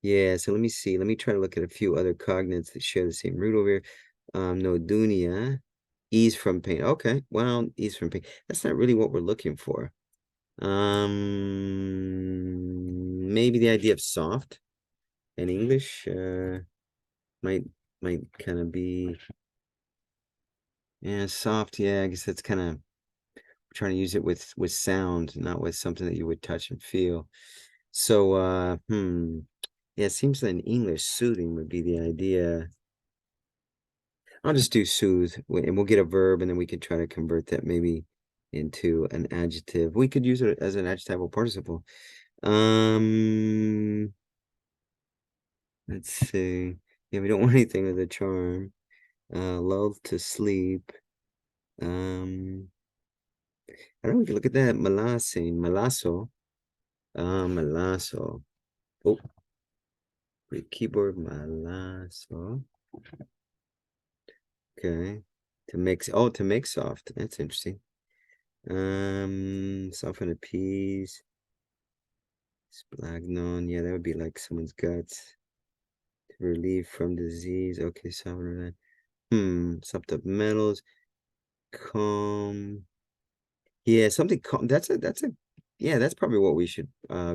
Yeah, so let me see. Let me try to look at a few other cognates that share the same root over here. No dunia. Ease from pain. Okay, well, ease from pain. That's not really what we're looking for. Maybe the idea of soft in English might kind of be, yeah, soft. Yeah, I guess that's kind of trying to use it with sound, not with something that you would touch and feel. So yeah, it seems that in English soothing would be the idea. I'll just do soothe, and we'll get a verb, and then we could try to convert that maybe into an adjective. We could use it as an adjectival participle. Let's see. Yeah, we don't want anything with a charm. Lull to sleep. I don't know if you look at that. Malassing, malasso. Malasso. Oh, great keyboard, malasso. Okay. To make soft. That's interesting. Soften the peas. Splagnon. Yeah, that would be like someone's guts. To relieve from disease. Okay, soften that. Soft up metals. Calm. Yeah, something calm. Yeah, that's probably what we should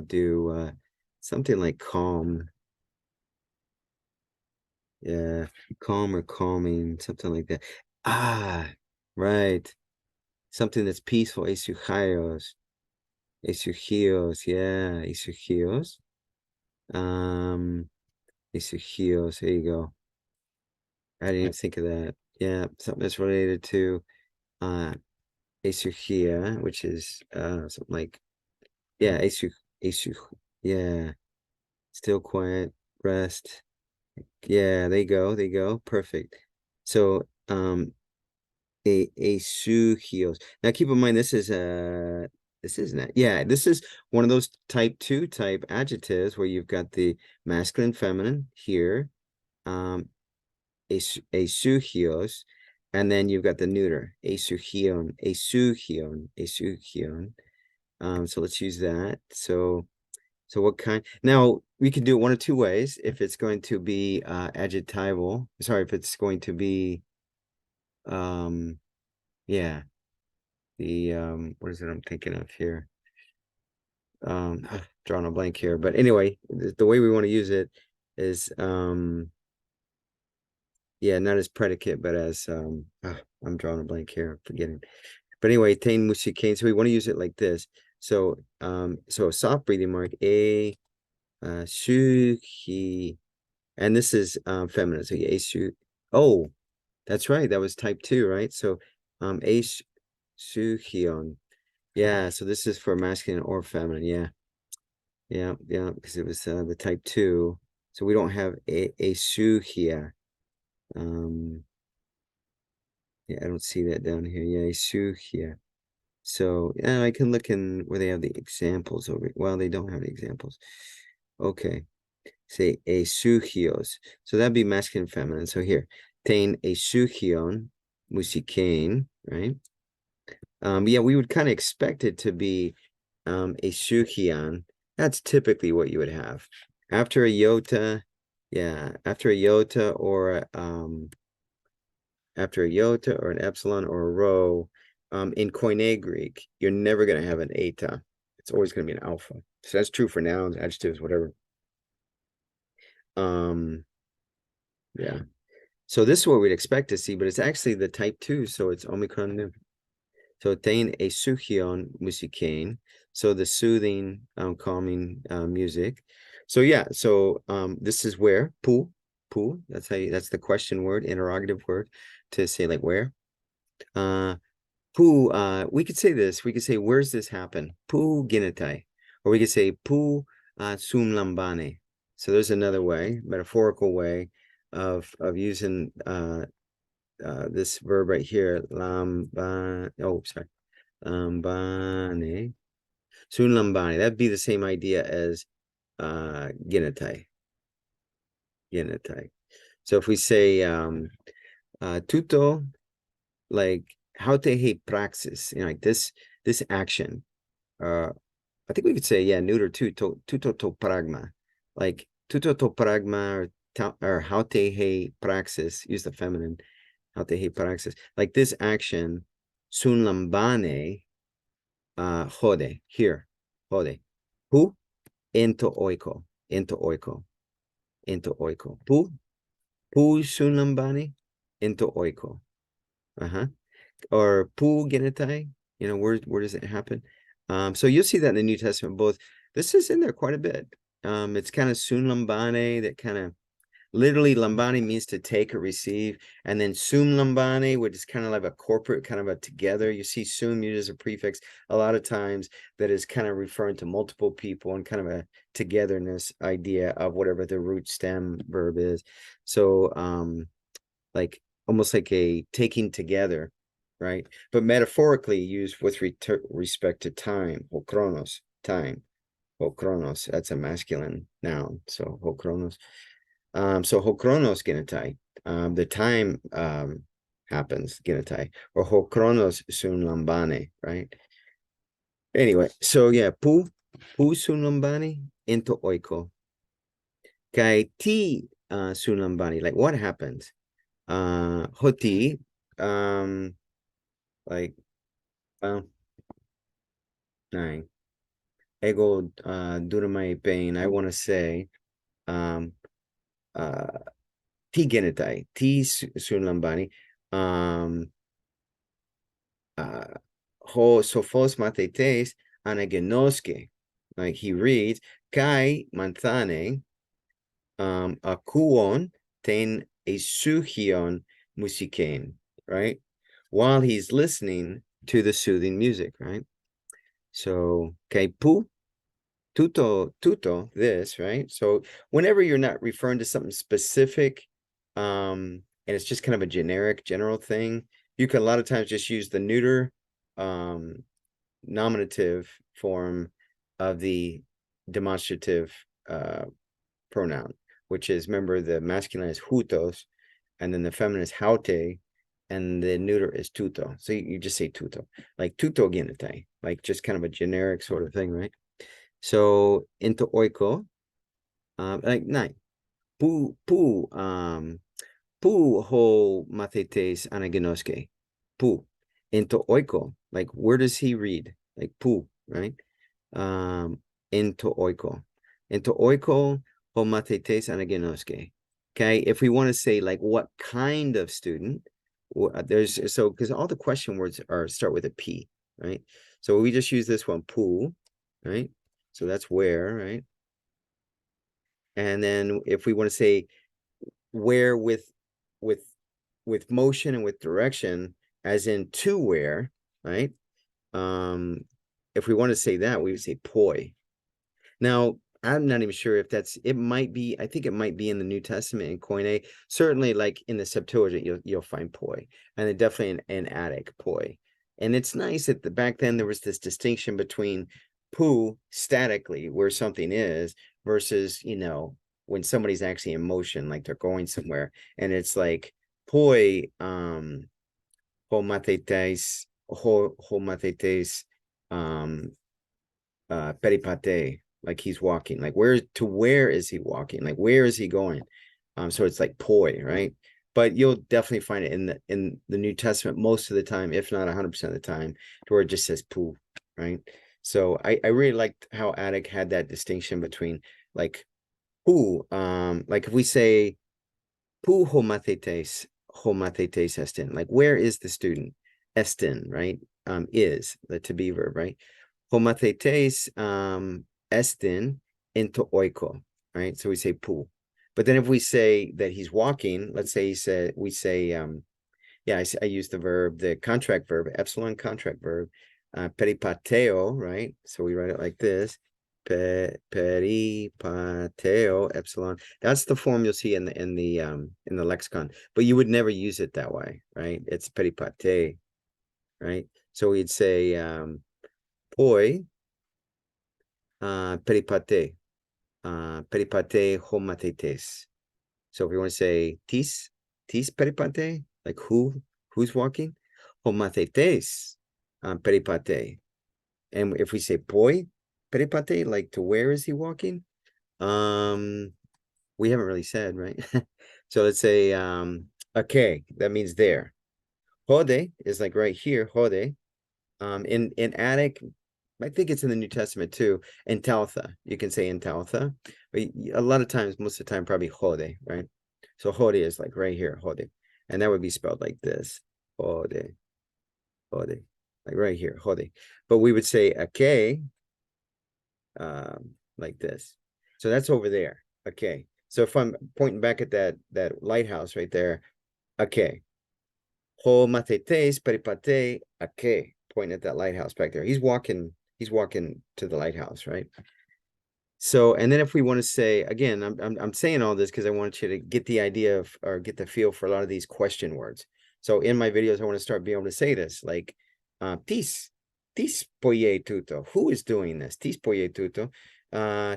do. Something like calm. Yeah, calm or calming, something like that. Ah, right. Something that's peaceful. Esuchaios. Esuchios, yeah, esuchios. Um, esuchios, there you go. I didn't even think of that. Yeah, something that's related to esuchia, which is something like, yeah, esu, yeah, still quiet, rest. Yeah, there you go. Perfect. So, a suhios. Now keep in mind this is not, yeah, this is one of those type 2 type adjectives where you've got the masculine feminine here, um a suhios, and then you've got the neuter, a suhion, a suhion, a suhion. So let's use that. So what kind, now we can do it one of two ways. If it's going to be adjectival, sorry, if it's going to be yeah, the what is it I'm thinking of here? Drawing a blank here, but anyway, the way we want to use it is yeah, not as predicate, but as I'm drawing a blank here, I'm forgetting. But anyway, tain musicane, so we want to use it like this. So so a soft breathing mark, a shu he, and this is feminine, so a shu. Oh, that's right, that was type 2, right? So a shu hyun. Yeah, so this is for masculine or feminine. Yeah. Yeah, because it was the type 2. So we don't have a su here. Yeah, I don't see that down here. Yeah, a su here. So yeah, I can look in where they have the examples over. Well, they don't have the examples. Okay. Say a suhios. So that'd be masculine, feminine. So here, tain a suhion musikain, right? Yeah, we would kind of expect it to be a shukian. That's typically what you would have. After a iota, yeah, after a iota or after a iota or an epsilon or a rho, in Koine Greek, you're never going to have an eta. It's always going to be an alpha. So that's true for nouns, adjectives, whatever. Yeah. So this is what we'd expect to see, but it's actually the type 2, so it's Omicron nu. So tem a suhion musikain, so the soothing, calming music. So yeah, so this is where pu. That's how you, that's the question word, interrogative word to say like where. Pu. We could say this. We could say where's this happen? Pu ginitai, or we could say pu sum lambane. So there's another way, metaphorical way of using this verb right here, lambane. Oh, sorry. Lambane. Sun lambane. That'd be the same idea as ginatai. Ginatai. So if we say tuto, like how te he praxis, you know, like this action. I think we could say, yeah, neuter too, tuto to pragma. Like tuto to pragma or how te he praxis, use the feminine, how te he praxis. Like this action, sun lambane. Jode, here, jode. Pu, into oiko, into oiko, into oiko. Pu sunlambani, into oiko. Uh-huh. Or pu genetai, you know, where does it happen? So you'll see that in the New Testament, both. This is in there quite a bit. It's kind of sunlambane, that kind of literally lambani means to take or receive, and then sum lambani, which is kind of like a corporate, kind of a together. You see sum used as a prefix a lot of times, that is kind of referring to multiple people and kind of a togetherness idea of whatever the root stem verb is. So like almost like a taking together, right? But metaphorically used with respect to time, chronos, time. Chronos, that's a masculine noun. So chronos. So Hokronos Genetai, the time happens, genitai, or ho chronos sun lambane, right? Anyway, so yeah, pu sun lambane into oiko. Kai ti sun lambane, like what happens? Hoti, like, well, nine. Ego duramai pain, I want to say, ti genitai, ti sun lambane, ho sophos matetes anagenoske, like he reads, kai manthane, akuon ten esuhion musikein, right? While he's listening to the soothing music, right? So, kai pu, tuto, this, right? So whenever you're not referring to something specific, and it's just kind of a generic, general thing, you can a lot of times just use the neuter, nominative form of the demonstrative pronoun, which is, remember, the masculine is hutos, and then the feminine is haute, and the neuter is tuto. So you just say tuto, like tuto genite, like just kind of a generic sort of thing, right? So into oiko, like nine, pu ho matetes anagenoske, pu into oiko, like where does he read? Like pu, right? Into oiko ho matetes anagenoske. Okay, if we want to say like what kind of student, there's so because all the question words are start with a p, right? So we just use this one, pu, right? So that's where, right? And then if we want to say where with with motion and with direction, as in to where, right? If we want to say that, we would say poi. Now, I'm not even sure if that's, it might be, I think it might be in the New Testament in Koine. Certainly, like in the Septuagint, you'll find poi, and then definitely in Attic poi. And it's nice that back then there was this distinction between pu statically, where something is, versus, when somebody's actually in motion, like they're going somewhere, and it's like poi, ho matetes, peripate, like he's walking, like where is he walking, like where is he going? So it's like poi, right? But you'll definitely find it in the New Testament most of the time, if not 100% of the time, to where it just says pu, right? So I really liked how Attic had that distinction between like pu, like if we say pu homathetes estin, like where is the student? Estin, right? Is the to be verb, right? Homathetes estin into oiko, right? So we say pu. But then if we say that he's walking, let's say we say yeah, I use the verb, the contract verb, epsilon contract verb, peripateo, right? So we write it like this, peripateo epsilon. That's the form you'll see in the lexicon, but you would never use it that way, right? It's peripate, right? So we'd say poi peripate, peripate homatetes. So if you want to say tis peripate, like who's walking, homatetes peripate. And if we say poi peripate, like to where is he walking? We haven't really said, right? So let's say okay, that means there. Hode is like right here, hode. In Attic, I think it's in the New Testament too. In Talitha, you can say in Talitha, but a lot of times, most of the time, probably hode, right? So hode is like right here, hode, and that would be spelled like this, hode, hode, like right here, hode. But we would say ake, like this. So that's over there. Okay. So if I'm pointing back at that lighthouse right there, ake, ho matetes peripate ake, pointing at that lighthouse back there. He's walking to the lighthouse, right? So, and then if we want to say, again, I'm saying all this because I want you to get the idea of, or get the feel for a lot of these question words. So in my videos, I want to start being able to say this, like, tis poye tuto, who is doing this? Tis poye tuto,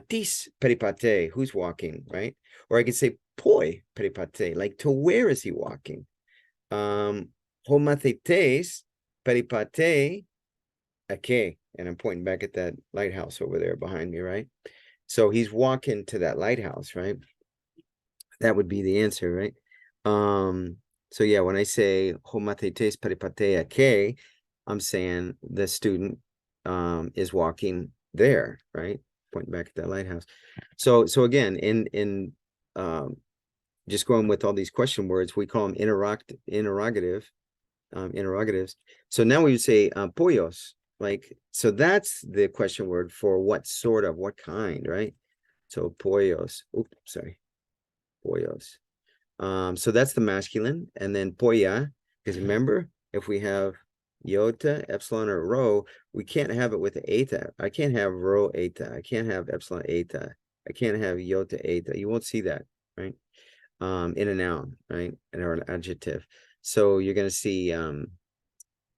tis peripate, who's walking, right? Or I could say poi peripate, like to where is he walking? homathetes peripate ake. And I'm pointing back at that lighthouse over there behind me, right? So he's walking to that lighthouse, right? That would be the answer, right? So yeah, when I say homathetes peripate ake, I'm saying the student is walking there, right? Pointing back at that lighthouse. So again, in just going with all these question words, we call them interrogatives. So now we would say pollos, like, so that's the question word for what sort of, what kind, right? So pollos. Oops, sorry, pollos. So that's the masculine, and then polla, because remember, if we have iota, epsilon, or rho, we can't have it with the eta. I can't have rho eta. I can't have epsilon eta. I can't have iota eta. You won't see that, right? In a noun, right? Or an adjective. So you're going to see,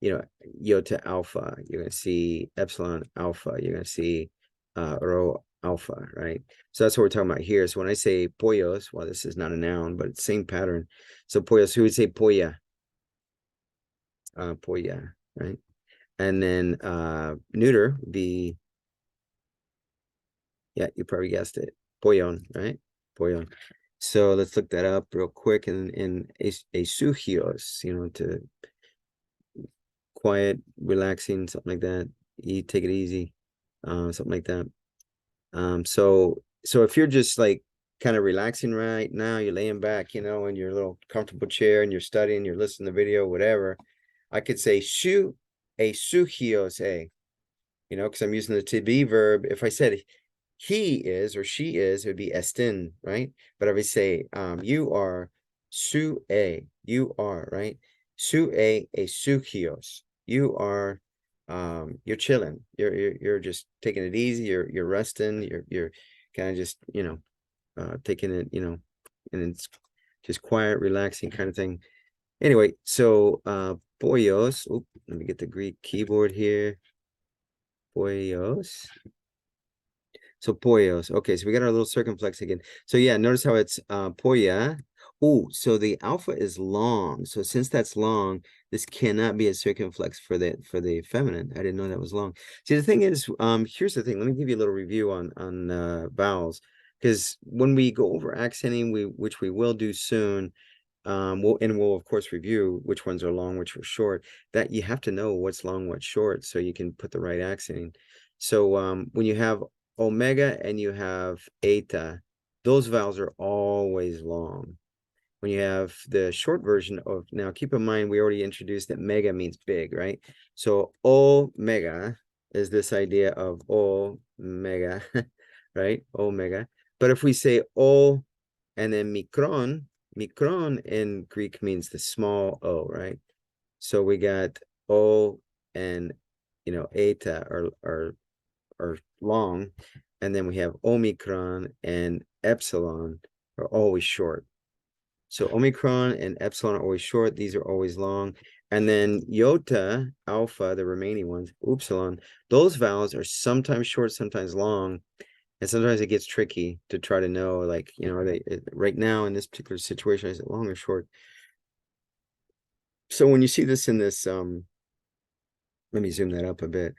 iota alpha. You're going to see epsilon alpha. You're going to see rho alpha, right? So that's what we're talking about here. So when I say pollos, well, this is not a noun, but it's same pattern. So pollos, who would say polla? Polla, right? And then neuter would be, yeah, you probably guessed it, pollon, right? Pollon. So let's look that up real quick. And in esugios, to quiet, relaxing, something like that. Take it easy, something like that. So if you're just like kind of relaxing right now, you're laying back, in your little comfortable chair and you're studying, you're listening to video, whatever, I could say shu a suhios a, because I'm using the to be verb. If I said he is or she is, it would be estin, right? But if I say you are su a, you are, right? Su a suhios. You are you're chilling. You're just taking it easy, you're resting, you're kind of just, taking it, and it's just quiet, relaxing kind of thing. Anyway, so pollos. Oop, let me get the Greek keyboard here. Pollos. So pollos. Okay, so we got our little circumflex again. So yeah, notice how it's polla. Oh, so the alpha is long. So since that's long, this cannot be a circumflex for the feminine. I didn't know that was long. See, the thing is, here's the thing. Let me give you a little review on vowels, because when we go over accenting, which we will do soon, we'll of course review which ones are long, which are short. That you have to know what's long, what's short, so you can put the right accenting. So when you have omega and you have eta, those vowels are always long. When you have the short version of, now keep in mind, we already introduced that mega means big, right? So omega is this idea of omega, right? Omega. But if we say o and then mikron in Greek means the small o, right? So we got o and eta are long, and then we have omicron and epsilon are always short. So omicron and epsilon are always short. These are always long. And then iota, alpha, the remaining ones, upsilon, those vowels are sometimes short, sometimes long. And sometimes it gets tricky to try to know, like, are they right now in this particular situation, is it long or short? So when you see this in this, let me zoom that up a bit.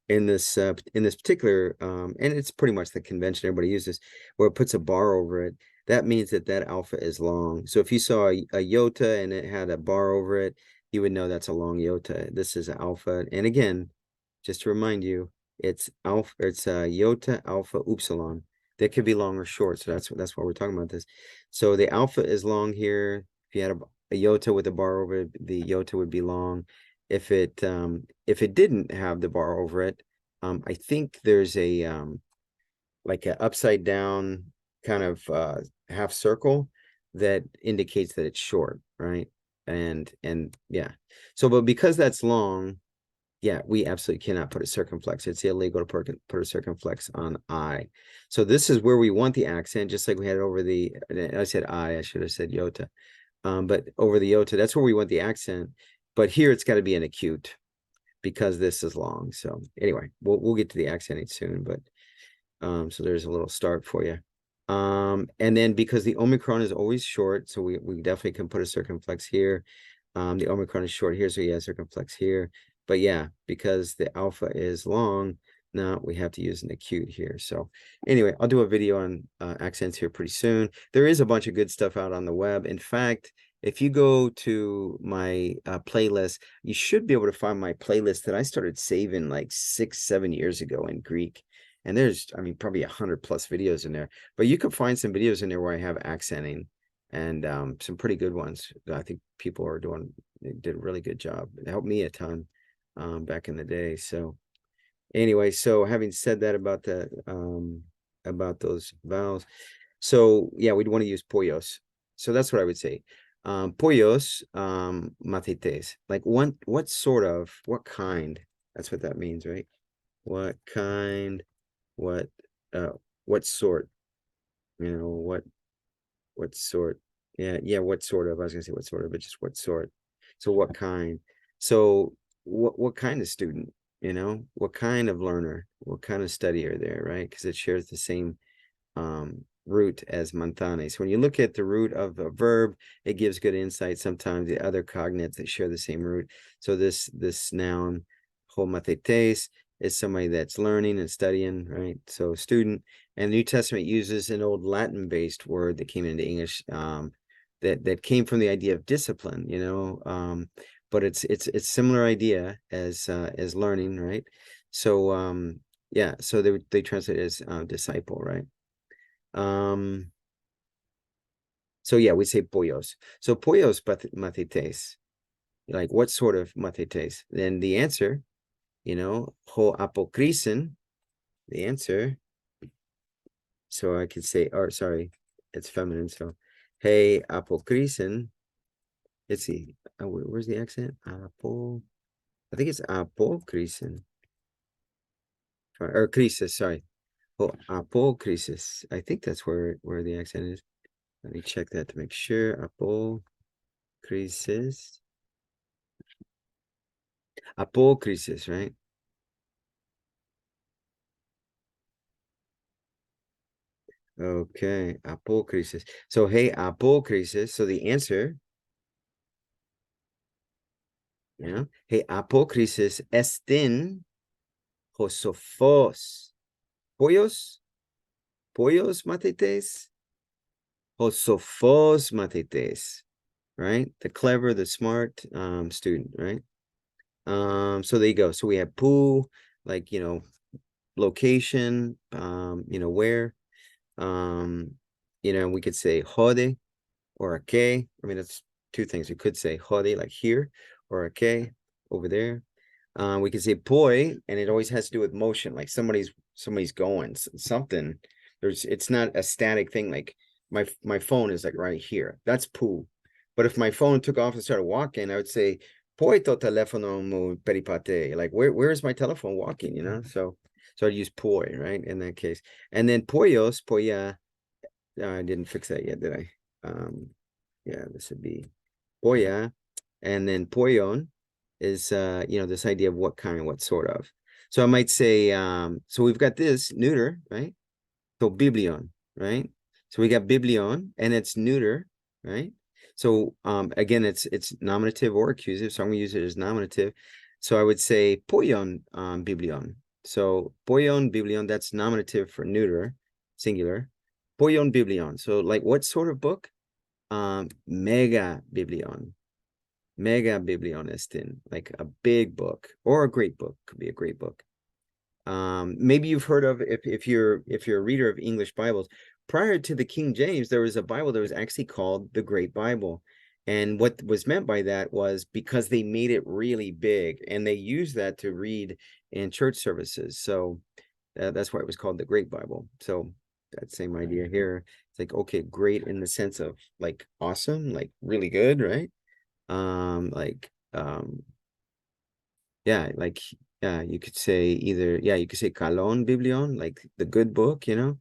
In this particular, and it's pretty much the convention everybody uses, where it puts a bar over it, that means that alpha is long. So if you saw a iota and it had a bar over it, you would know that's a long iota. This is alpha. And again, just to remind you, it's alpha, it's iota, alpha, upsilon. That could be long or short. So that's why we're talking about this. So the alpha is long here. If you had a iota with a bar over it, the iota would be long. If it didn't have the bar over it, I think there's a like an upside down kind of half circle that indicates that it's short, right? And yeah. So, but because that's long, yeah, we absolutely cannot put a circumflex. It's illegal to put a circumflex on I. So this is where we want the accent, just like we had it over the, I said I should have said iota. But over the iota, that's where we want the accent. But here it's got to be an acute because this is long. So anyway, we'll get to the accenting soon, but so there's a little start for you. And then because the omicron is always short, so we definitely can put a circumflex here. The Omicron is short here, so yeah, circumflex here. But yeah, because the alpha is long, now we have to use an acute here. So anyway, I'll do a video on accents here pretty soon. There is a bunch of good stuff out on the web. In fact, if you go to my playlist, you should be able to find my playlist that I started saving like 6-7 years ago in Greek. And there's, I mean, probably 100+ videos in there. But you could find some videos in there where I have accenting and some pretty good ones. I think people are did a really good job. It helped me a ton back in the day. So anyway, so having said that about the about those vowels, so yeah, we'd want to use pollos. So that's what I would say. Pollos matetes. Like what sort of, what kind? That's what that means, right? What kind, what sort, you know, what sort? Yeah, what sort of? I was gonna say what sort of, but just what sort. So what kind? So what kind of student? You know, what kind of learner? What kind of studier there, right? Because it shares the same root as manzane. So when you look at the root of a verb, it gives good insight. Sometimes the other cognates that share the same root. So this noun, homathetes, is somebody that's learning and studying, right? So student. And the New Testament uses an old Latin-based word that came into English that came from the idea of discipline, you know. But it's similar idea as learning, right? So yeah, so they translate it as disciple, right? So yeah, we say pollos. So pollos matetes, like what sort of matetes? Then the answer, you know, ho apokrisen, the answer. So I could say, or sorry, it's feminine. So, hey apokrisen. Let's see, where's the accent? I think it's apokrisen. Or crisis, sorry. Oh, apokrisis. I think that's where the accent is. Let me check that to make sure. Apokrisis. Apokrisis, right? Okay, apokrisis. So, hey, apokrisis. So the answer, you know, hey, apokrisis estin hosophos. Pollos matetes, hosophos matetes, right? The clever, the smart student, right? So there you go. So we have pu, like, you know, location, you know, where, you know, we could say jode or a que. I mean, that's two things. We could say jode, like here, or a que over there. We could say poi, and it always has to do with motion, like somebody's going something. It's not a static thing. Like my phone is like right here. That's pu. But if my phone took off and started walking, I would say poi to telefono mo peripate. Like where's my telephone walking? You know, so I'd use poi, right, in that case. And then pollos, poya. I didn't fix that yet, did I? Yeah, this would be poya, and then poyon is you know, this idea of what kind, what sort of. So I might say, so we've got this neuter, right? So biblion, right? So we got biblion, and it's neuter, right? So again, it's nominative or accusative, so I'm gonna use it as nominative. So I would say poyon biblion. So poyon biblion, that's nominative for neuter, singular. Poyon biblion. So like what sort of book? Mega biblion. Mega biblionistin, like a big book or a great book, could be a great book. Maybe you've heard of, if you're a reader of English Bibles, prior to the King James, there was a Bible that was actually called the Great Bible. And what was meant by that was because they made it really big and they used that to read in church services. So that's why it was called the Great Bible. So that same idea here. It's like, okay, great in the sense of like awesome, like really good, right? Like yeah, like yeah, you could say either, yeah, you could say kalon biblion, like the good book, you know,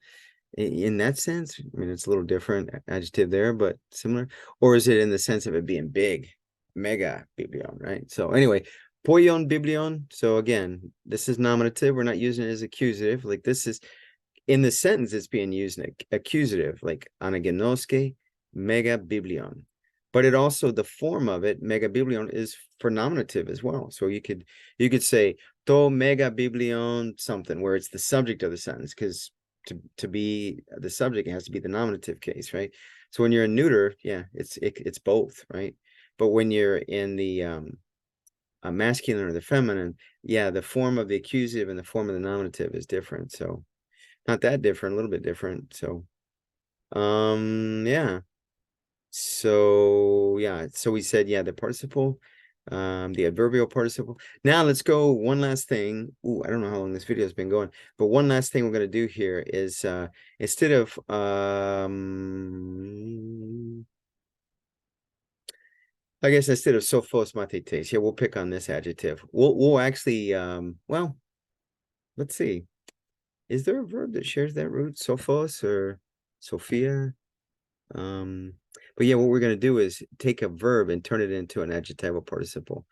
in that sense. I mean, it's a little different adjective there, but similar. Or is it in the sense of it being big? Mega biblion, right? So anyway, poion biblion. So again, this is nominative. We're not using it as accusative. Like this is in the sentence, it's being used in accusative, like anagenoske mega biblion. but it also, the form of it, megabiblion, is for nominative as well. So you could say to megabiblion something, where it's the subject of the sentence, because to be the subject, it has to be the nominative case, right? So when you're in neuter, yeah, it's both, right? But when you're in the masculine or the feminine, yeah, the form of the accusative and the form of the nominative is different. So not that different, a little bit different. So yeah. So yeah, so we said, yeah, the participle, the adverbial participle. Now let's go one last thing. Ooh, I don't know how long this video has been going, but one last thing we're going to do here is instead of I guess instead of sophos matetes, yeah, we'll pick on this adjective. We'll actually well, let's see. Is there a verb that shares that root? Sophos or Sophia? But yeah, what we're going to do is take a verb and turn it into an adjectival participle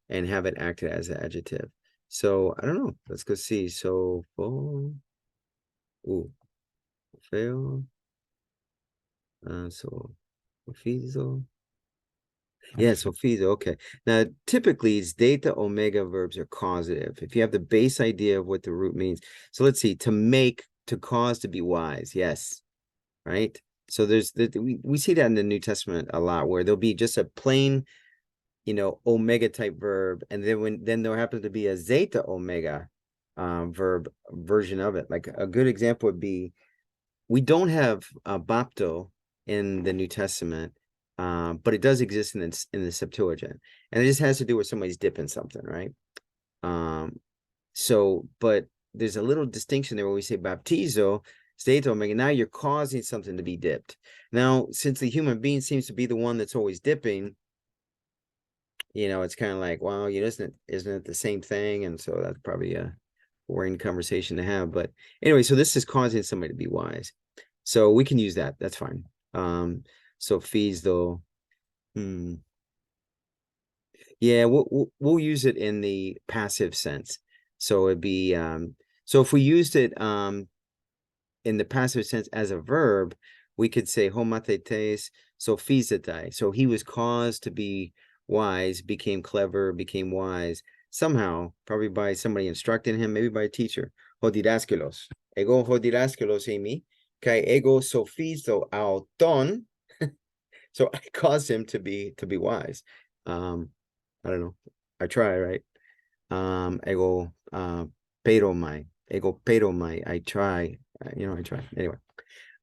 and have it acted as an adjective. So I don't know. Let's go see. So, ooh, fail. So, fizo. Yeah, so fizo. Okay. Now, typically, it's data omega verbs are causative. If you have the base idea of what the root means. So let's see. To make, to cause, to be wise. Yes. Right. So we see that in the New Testament a lot, where there'll be just a plain, omega type verb, and then there happens to be a zeta omega verb version of it. Like a good example would be, we don't have bapto in the New Testament, but it does exist in the Septuagint, and it just has to do with somebody's dipping something, right? But there's a little distinction there where we say baptizo, zeta omega. Now you're causing something to be dipped. Now, since the human being seems to be the one that's always dipping, it's kind of like, well, isn't it the same thing? And so that's probably a boring conversation to have. But anyway, so this is causing somebody to be wise. So we can use that. That's fine. So fees though. Yeah, we'll use it in the passive sense. So it'd be so if we used it in the passive sense as a verb, we could say homathetes sophizetai. So he was caused to be wise, became clever, became wise somehow, probably by somebody instructing him, maybe by a teacher. Hodidaskelos. Ego hodidaskelos emi, kai ego sophizo auton. So I caused him to be wise. I don't know. I try, right? Ego pero my I try. I try. Anyway.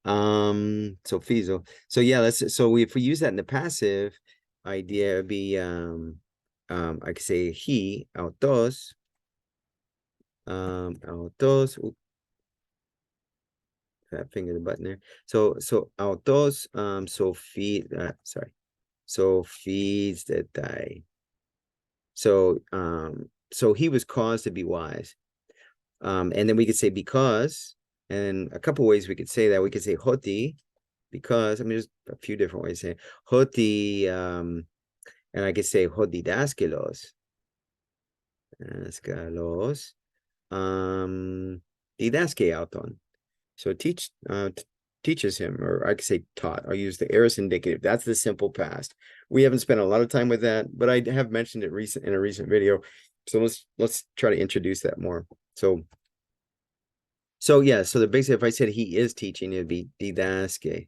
So fizo. So yeah, so if we use that in the passive idea, it'd be I could say he autos. Autos. Finger the button there. So autos sorry. So feeds that die. So he was caused to be wise. And then we could say because, and a couple ways we could say that. We could say hoti, because, there's a few different ways to say hoti, and I could say hodidaskelos. Daskelos. Didaske auton. So teaches him, or I could say taught. I'll use the aorist indicative. That's the simple past. We haven't spent a lot of time with that, but I have mentioned it in a recent video. So let's try to introduce that more. So yeah, so the basic, if I said he is teaching, it'd be didaske.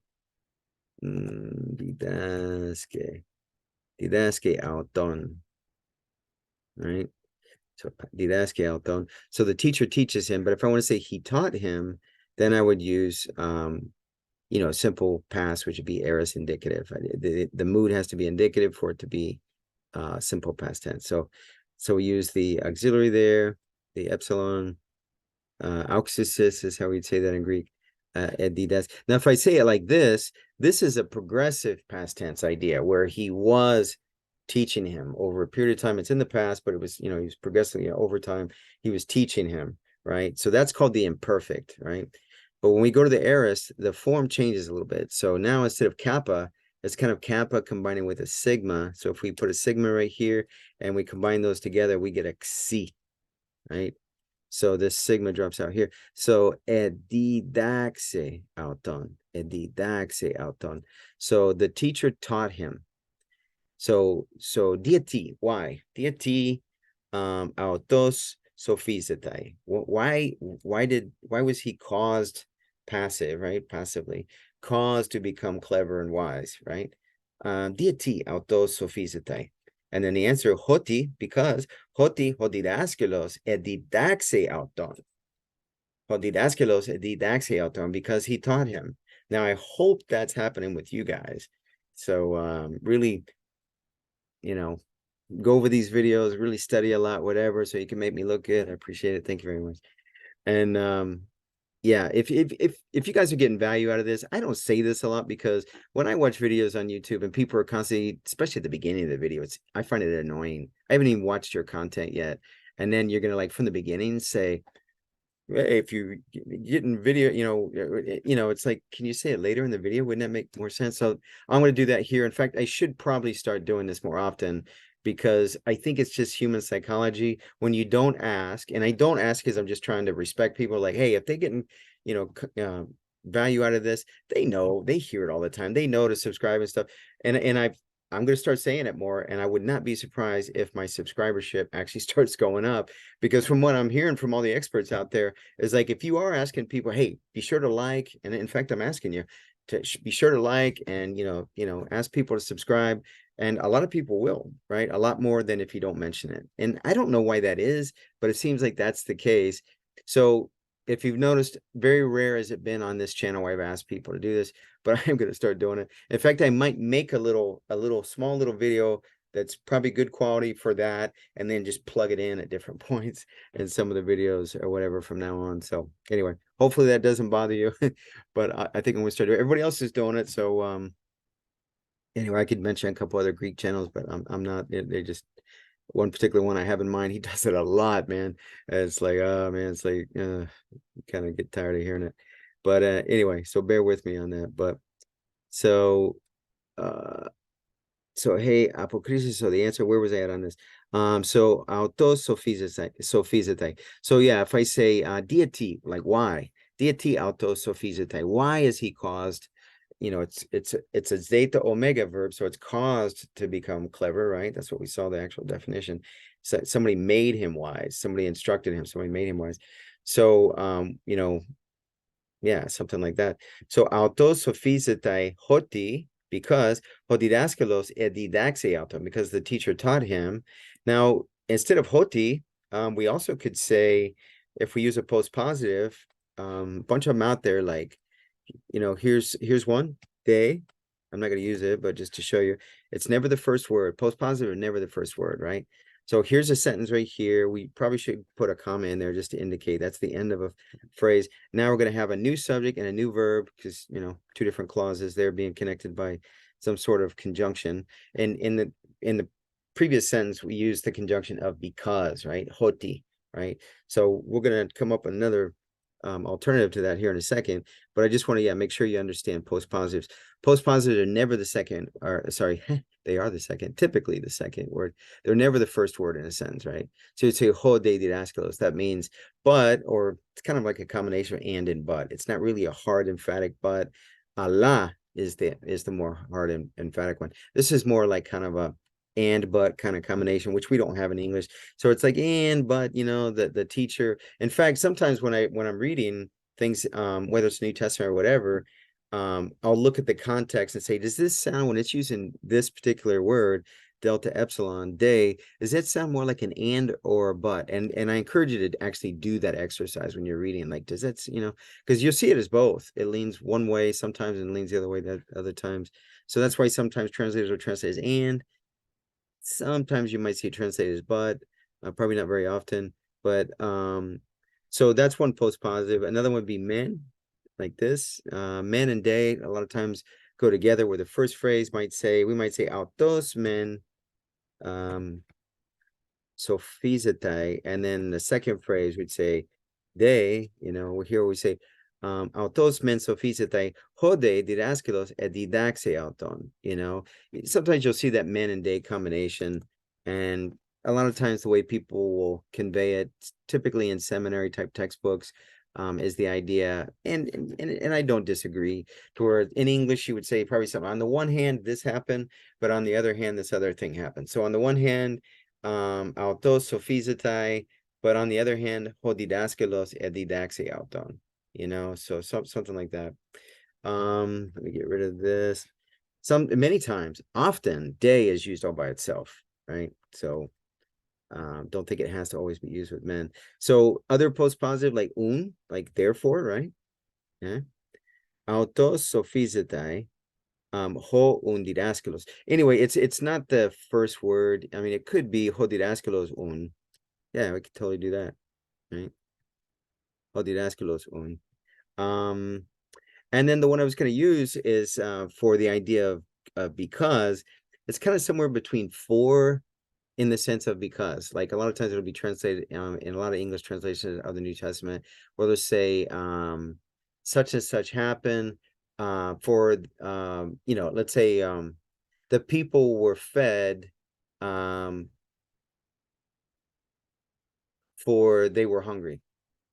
Didaske auton. Right? So didaske auton. So the teacher teaches him, but if I want to say he taught him, then I would use simple past, which would be aorist indicative. The mood has to be indicative for it to be simple past tense. So we use the auxiliary there, the epsilon. Auxesis is how we'd say that in Greek. Edidas. Now, if I say it like this is a progressive past tense idea where he was teaching him over a period of time. It's in the past, but it was, he was progressively over time. He was teaching him, right? So that's called the imperfect, right? But when we go to the aorist, the form changes a little bit. So now instead of kappa, it's kind of kappa combining with a sigma. So if we put a sigma right here and we combine those together, we get a xi, right? So this sigma drops out here. So edidaxe auton. So the teacher taught him. So dieti, why? Dieti autos sophistetai. Why was he caused passive, right? Passively caused to become clever and wise, right? Dieti autos sophistetai. And then the answer, hoti, because hoti hodidaskelos edidaxe auton. Hodidaskelos edidaxe auton, because he taught him. Now I hope that's happening with you guys. So really, you know, go over these videos, really study a lot, whatever, so you can make me look good. I appreciate it. Thank you very much. And yeah, if you guys are getting value out of this, I don't say this a lot because when I watch videos on YouTube and people are constantly, especially at the beginning of the video, I find it annoying. I haven't even watched your content yet. And then you're gonna like from the beginning say, hey, if you get in video, it's like, can you say it later in the video? Wouldn't that make more sense? So I'm going to do that here. In fact, I should probably start doing this more often because I think it's just human psychology. When you don't ask, and I don't ask because I'm just trying to respect people, like, hey, if they get, value out of this, they know, they hear it all the time. They know to subscribe and stuff. And I'm going to start saying it more, and I would not be surprised if my subscribership actually starts going up, because from what I'm hearing from all the experts out there is like, if you are asking people, hey, be sure to like, and in fact, I'm asking you to be sure to like, and ask people to subscribe, and a lot of people will, right? A lot more than if you don't mention it. And I don't know why that is, but it seems like that's the case. So if you've noticed, very rare has it been on this channel where I've asked people to do this, but I'm going to start doing it. In fact, I might make a small little video that's probably good quality for that, and then just plug it in at different points in some of the videos or whatever from now on. So anyway, hopefully that doesn't bother you, but I think I'm going to start doing it. Everybody else is doing it. So anyway, I could mention a couple other Greek channels, but I'm not, they just, one particular one I have in mind, he does it a lot, man. It's like, oh man, it's like, kind of get tired of hearing it. But anyway, so bear with me on that. But so hey, apokrisis. So the answer, where was I at on this? So autos sophizetai. So yeah, if I say deity, like why? Deity autos sophizetai. Why is he caused? It's a zeta omega verb, so it's caused to become clever, right? That's what we saw the actual definition. So somebody made him wise, somebody instructed him, somebody made him wise. So yeah, something like that. So autos sophizetai hoti, because hodidaskalos edidaxe auton, because the teacher taught him. Now, instead of hoti, we also could say, if we use a post positive, a bunch of them out there, like, here's one, they. I'm not going to use it, but just to show you, it's never the first word. Post positive is never the first word, right? So here's a sentence right here. We probably should put a comma in there just to indicate that's the end of a phrase. Now we're going to have a new subject and a new verb, because, two different clauses there being connected by some sort of conjunction. And in the previous sentence, we used the conjunction of because, right? Hoti, right? So we're going to come up with another alternative to that here in a second, but I just want to make sure you understand post positives. Post positives are never the second, or sorry, they are the second, typically the second word. They're never the first word in a sentence, right? So you say ho de didaskalos, that means but, or it's kind of like a combination of and but. It's not really a hard emphatic but. Allah is the more hard and emphatic one. This is more like kind of a and but kind of combination, which we don't have in English. So it's like and but, the teacher. In fact, sometimes when I'm reading things, whether it's New Testament or whatever, I'll look at the context and say, does this sound, when it's using this particular word, delta epsilon day, does that sound more like an and or a but? And I encourage you to actually do that exercise when you're reading. Like, does that, because you'll see it as both. It leans one way sometimes and leans the other way that other times. So that's why sometimes translators will translate as and. Sometimes you might see it translated as but, probably not very often. But so that's one post positive. Another one would be men, like this. Men and day a lot of times go together, where the first phrase we might say autos men sophizetai, and then the second phrase we'd say they, here we say autos men sophizetai hode didaskalos edidaxe auton. Sometimes you'll see that men and day combination, and a lot of times the way people will convey it, typically in seminary type textbooks, is the idea, and I don't disagree, to where in English you would say probably something, on the one hand, this happened, but on the other hand, this other thing happened. So on the one hand, autos sophizetai, but on the other hand, ho didaskelos edidaxe auton, so something like that. Let me get rid of this. Many times, often, day is used all by itself, right? So don't think it has to always be used with men. So other postpositive like like therefore, right? Yeah. Autos sophizetai, ho un didaskelos. Anyway, it's not the first word. I mean, it could be ho didaskelos un. Yeah, we could totally do that, right? Ho didaskelos un. And then the one I was going to use is for the idea of because. It's kind of somewhere between for, in the sense of because. Like a lot of times it'll be translated in a lot of English translations of the New Testament, where they'll say such and such happened for let's say the people were fed for they were hungry,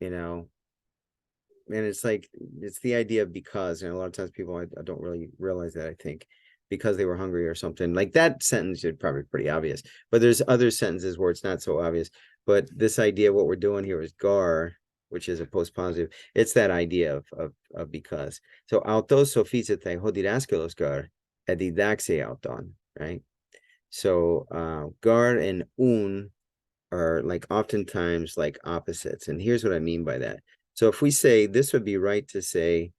and it's like it's the idea of because, and a lot of times people I don't really realize that, I think because they were hungry or something like that. Sentence is probably pretty obvious, but there's other sentences where it's not so obvious. But this idea, what we're doing here is gar, which is a post positive. It's that idea of because. So autos sophizetai hodidaskelos gar edidaxe auton, right? So gar and un are like oftentimes like opposites, and here's what I mean by that. So if we say, this would be right to say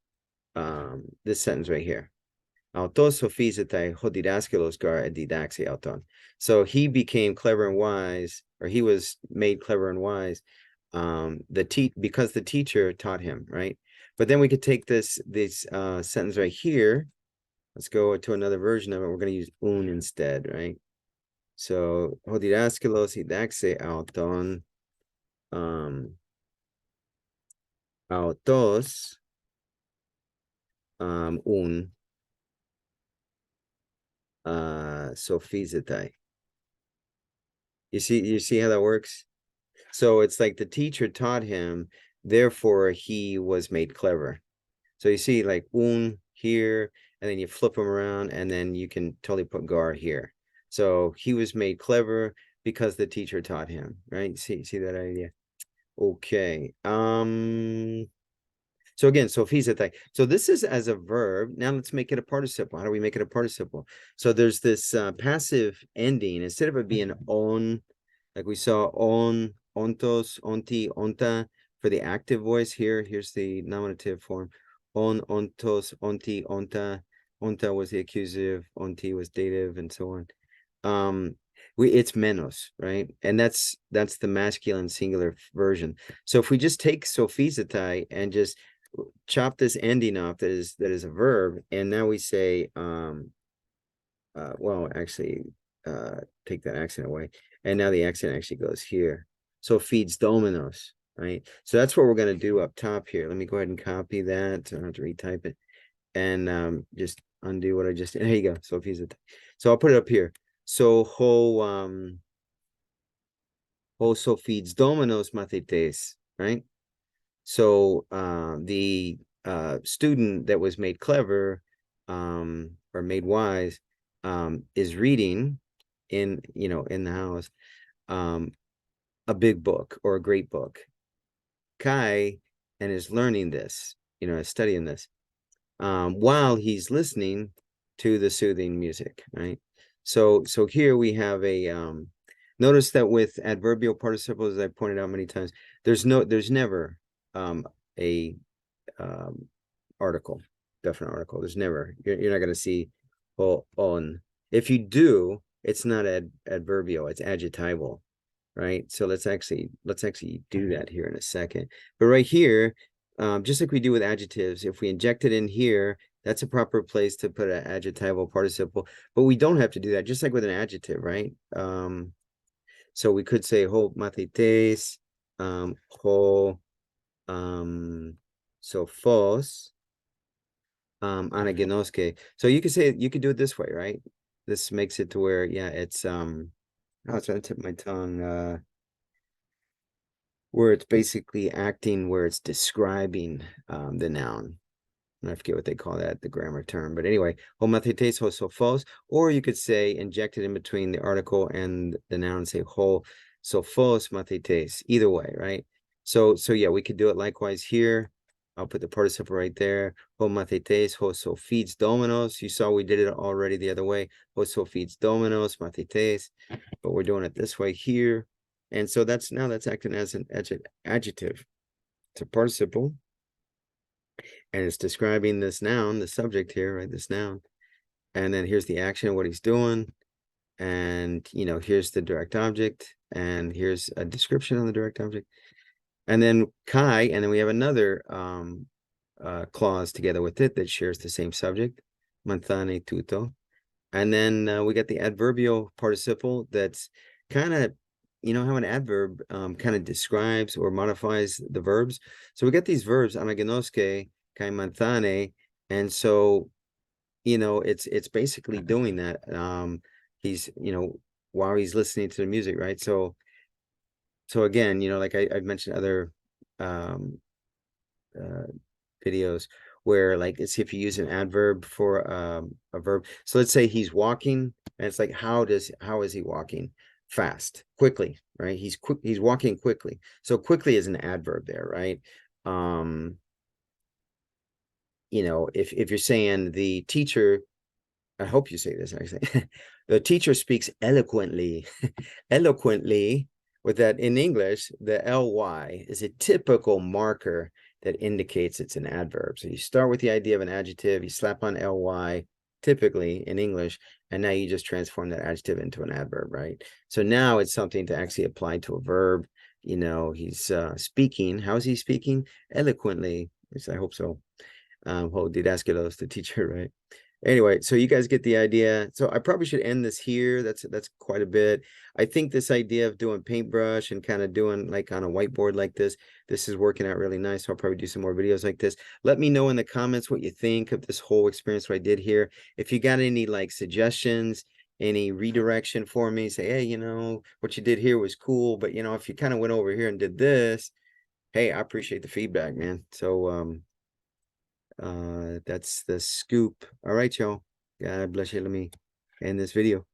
this sentence right here. Autos sophizetai hodidaskelos gar edidaxe auton. So he became clever and wise, or he was made clever and wise, because the teacher taught him, right? But then we could take this sentence right here. Let's go to another version of it. We're going to use un instead, right? So hodidaskelos hidaxe auton autos un sophizetai. You see how that works? So it's like the teacher taught him, therefore he was made clever. So you see like un here, and then you flip them around, and then you can totally put gar here. So he was made clever because the teacher taught him, right? See that idea? Okay. So again, sophizetai. So this is as a verb. Now let's make it a participle. How do we make it a participle? So there's this passive ending. Instead of it being on, like we saw on, ontos, onti, onta, for the active voice here, here's the nominative form. On, ontos, onti, onta. Onta was the accusative, onti was dative, and so on. It's menos, right? And that's the masculine singular version. So if we just take sophizetai and just chop this ending off that is a verb, and now we say well, actually take that accent away, and now the accent actually goes here. So feeds dominos, right? So that's what we're going to do up top here. Let me go ahead and copy that. I don't have to retype it, and just undo what I just did. There you go. So feeds it. So I'll put it up here. So ho so feeds dominos mathetes, right? So the student that was made clever or made wise is reading in the house a big book or a great book. Kai, and is learning this, is studying this while he's listening to the soothing music, right? So here we have a notice that with adverbial participles, as I pointed out many times, there's never a article, definite article. There's never, you're not going to see on. If you do, it's not adverbial, it's adjectival, right? So let's actually do that here in a second. But right here, just like we do with adjectives, if we inject it in here, that's a proper place to put an adjectival participle. But we don't have to do that, just like with an adjective, right? So we could say ho mathetes, ho sophos, anagenoske. So you could do it this way, right? This makes it to where, yeah, it's I was trying to tip my tongue. where it's basically acting, where it's describing the noun. And I forget what they call that, the grammar term. But anyway, ho mathetes, ho sophos, or you could say inject it in between the article and the noun, say ho sophos mathetes. Either way, right? So yeah, we could do it likewise here. I'll put the participle right there. Ho mathetes, ho sophides dominos. You saw we did it already the other way. Ho sophides dominos mathetes. But we're doing it this way here. And so that's acting as an adjective. It's a participle. And it's describing this noun, the subject here, right? This noun. And then here's the action, what he's doing. And, you know, here's the direct object. And here's a description of the direct object. And then kai, and then we have another clause together with it that shares the same subject. Manzane tutto. And then we get the adverbial participle that's kind of, you know, how an adverb kind of describes or modifies the verbs. So we get these verbs, anagenoske, kai manzane, and so, you know, it's basically doing that. He's, you know, while he's listening to the music, right? So again, you know, like I've mentioned other videos where like it's if you use an adverb for a verb. So let's say he's walking, and it's like how is he walking? Fast, quickly, right? He's walking quickly. So quickly is an adverb there, right? You know, if you're saying the teacher, I hope you say this actually. The teacher speaks eloquently. Eloquently, with that in English, the ly is a typical marker that indicates it's an adverb. So you start with the idea of an adjective, you slap on ly, typically in English, and now you just transform that adjective into an adverb, right? So now it's something to actually apply to a verb. You know, he's speaking. How is he speaking? Eloquently. At least I hope so. Ho didaskalos, the teacher, right? Anyway, so you guys get the idea. So I probably should end this here. That's quite a bit. I think this idea of doing paintbrush and kind of doing like on a whiteboard like this is working out really nice. So I'll probably do some more videos like this. Let me know in the comments what you think of this whole experience what I did here. If you got any like suggestions, any redirection for me, say, hey, you know, what you did here was cool, but you know, if you kind of went over here and did this, hey, I appreciate the feedback, man. So that's the scoop. All right, y'all. God bless you. Let me end this video.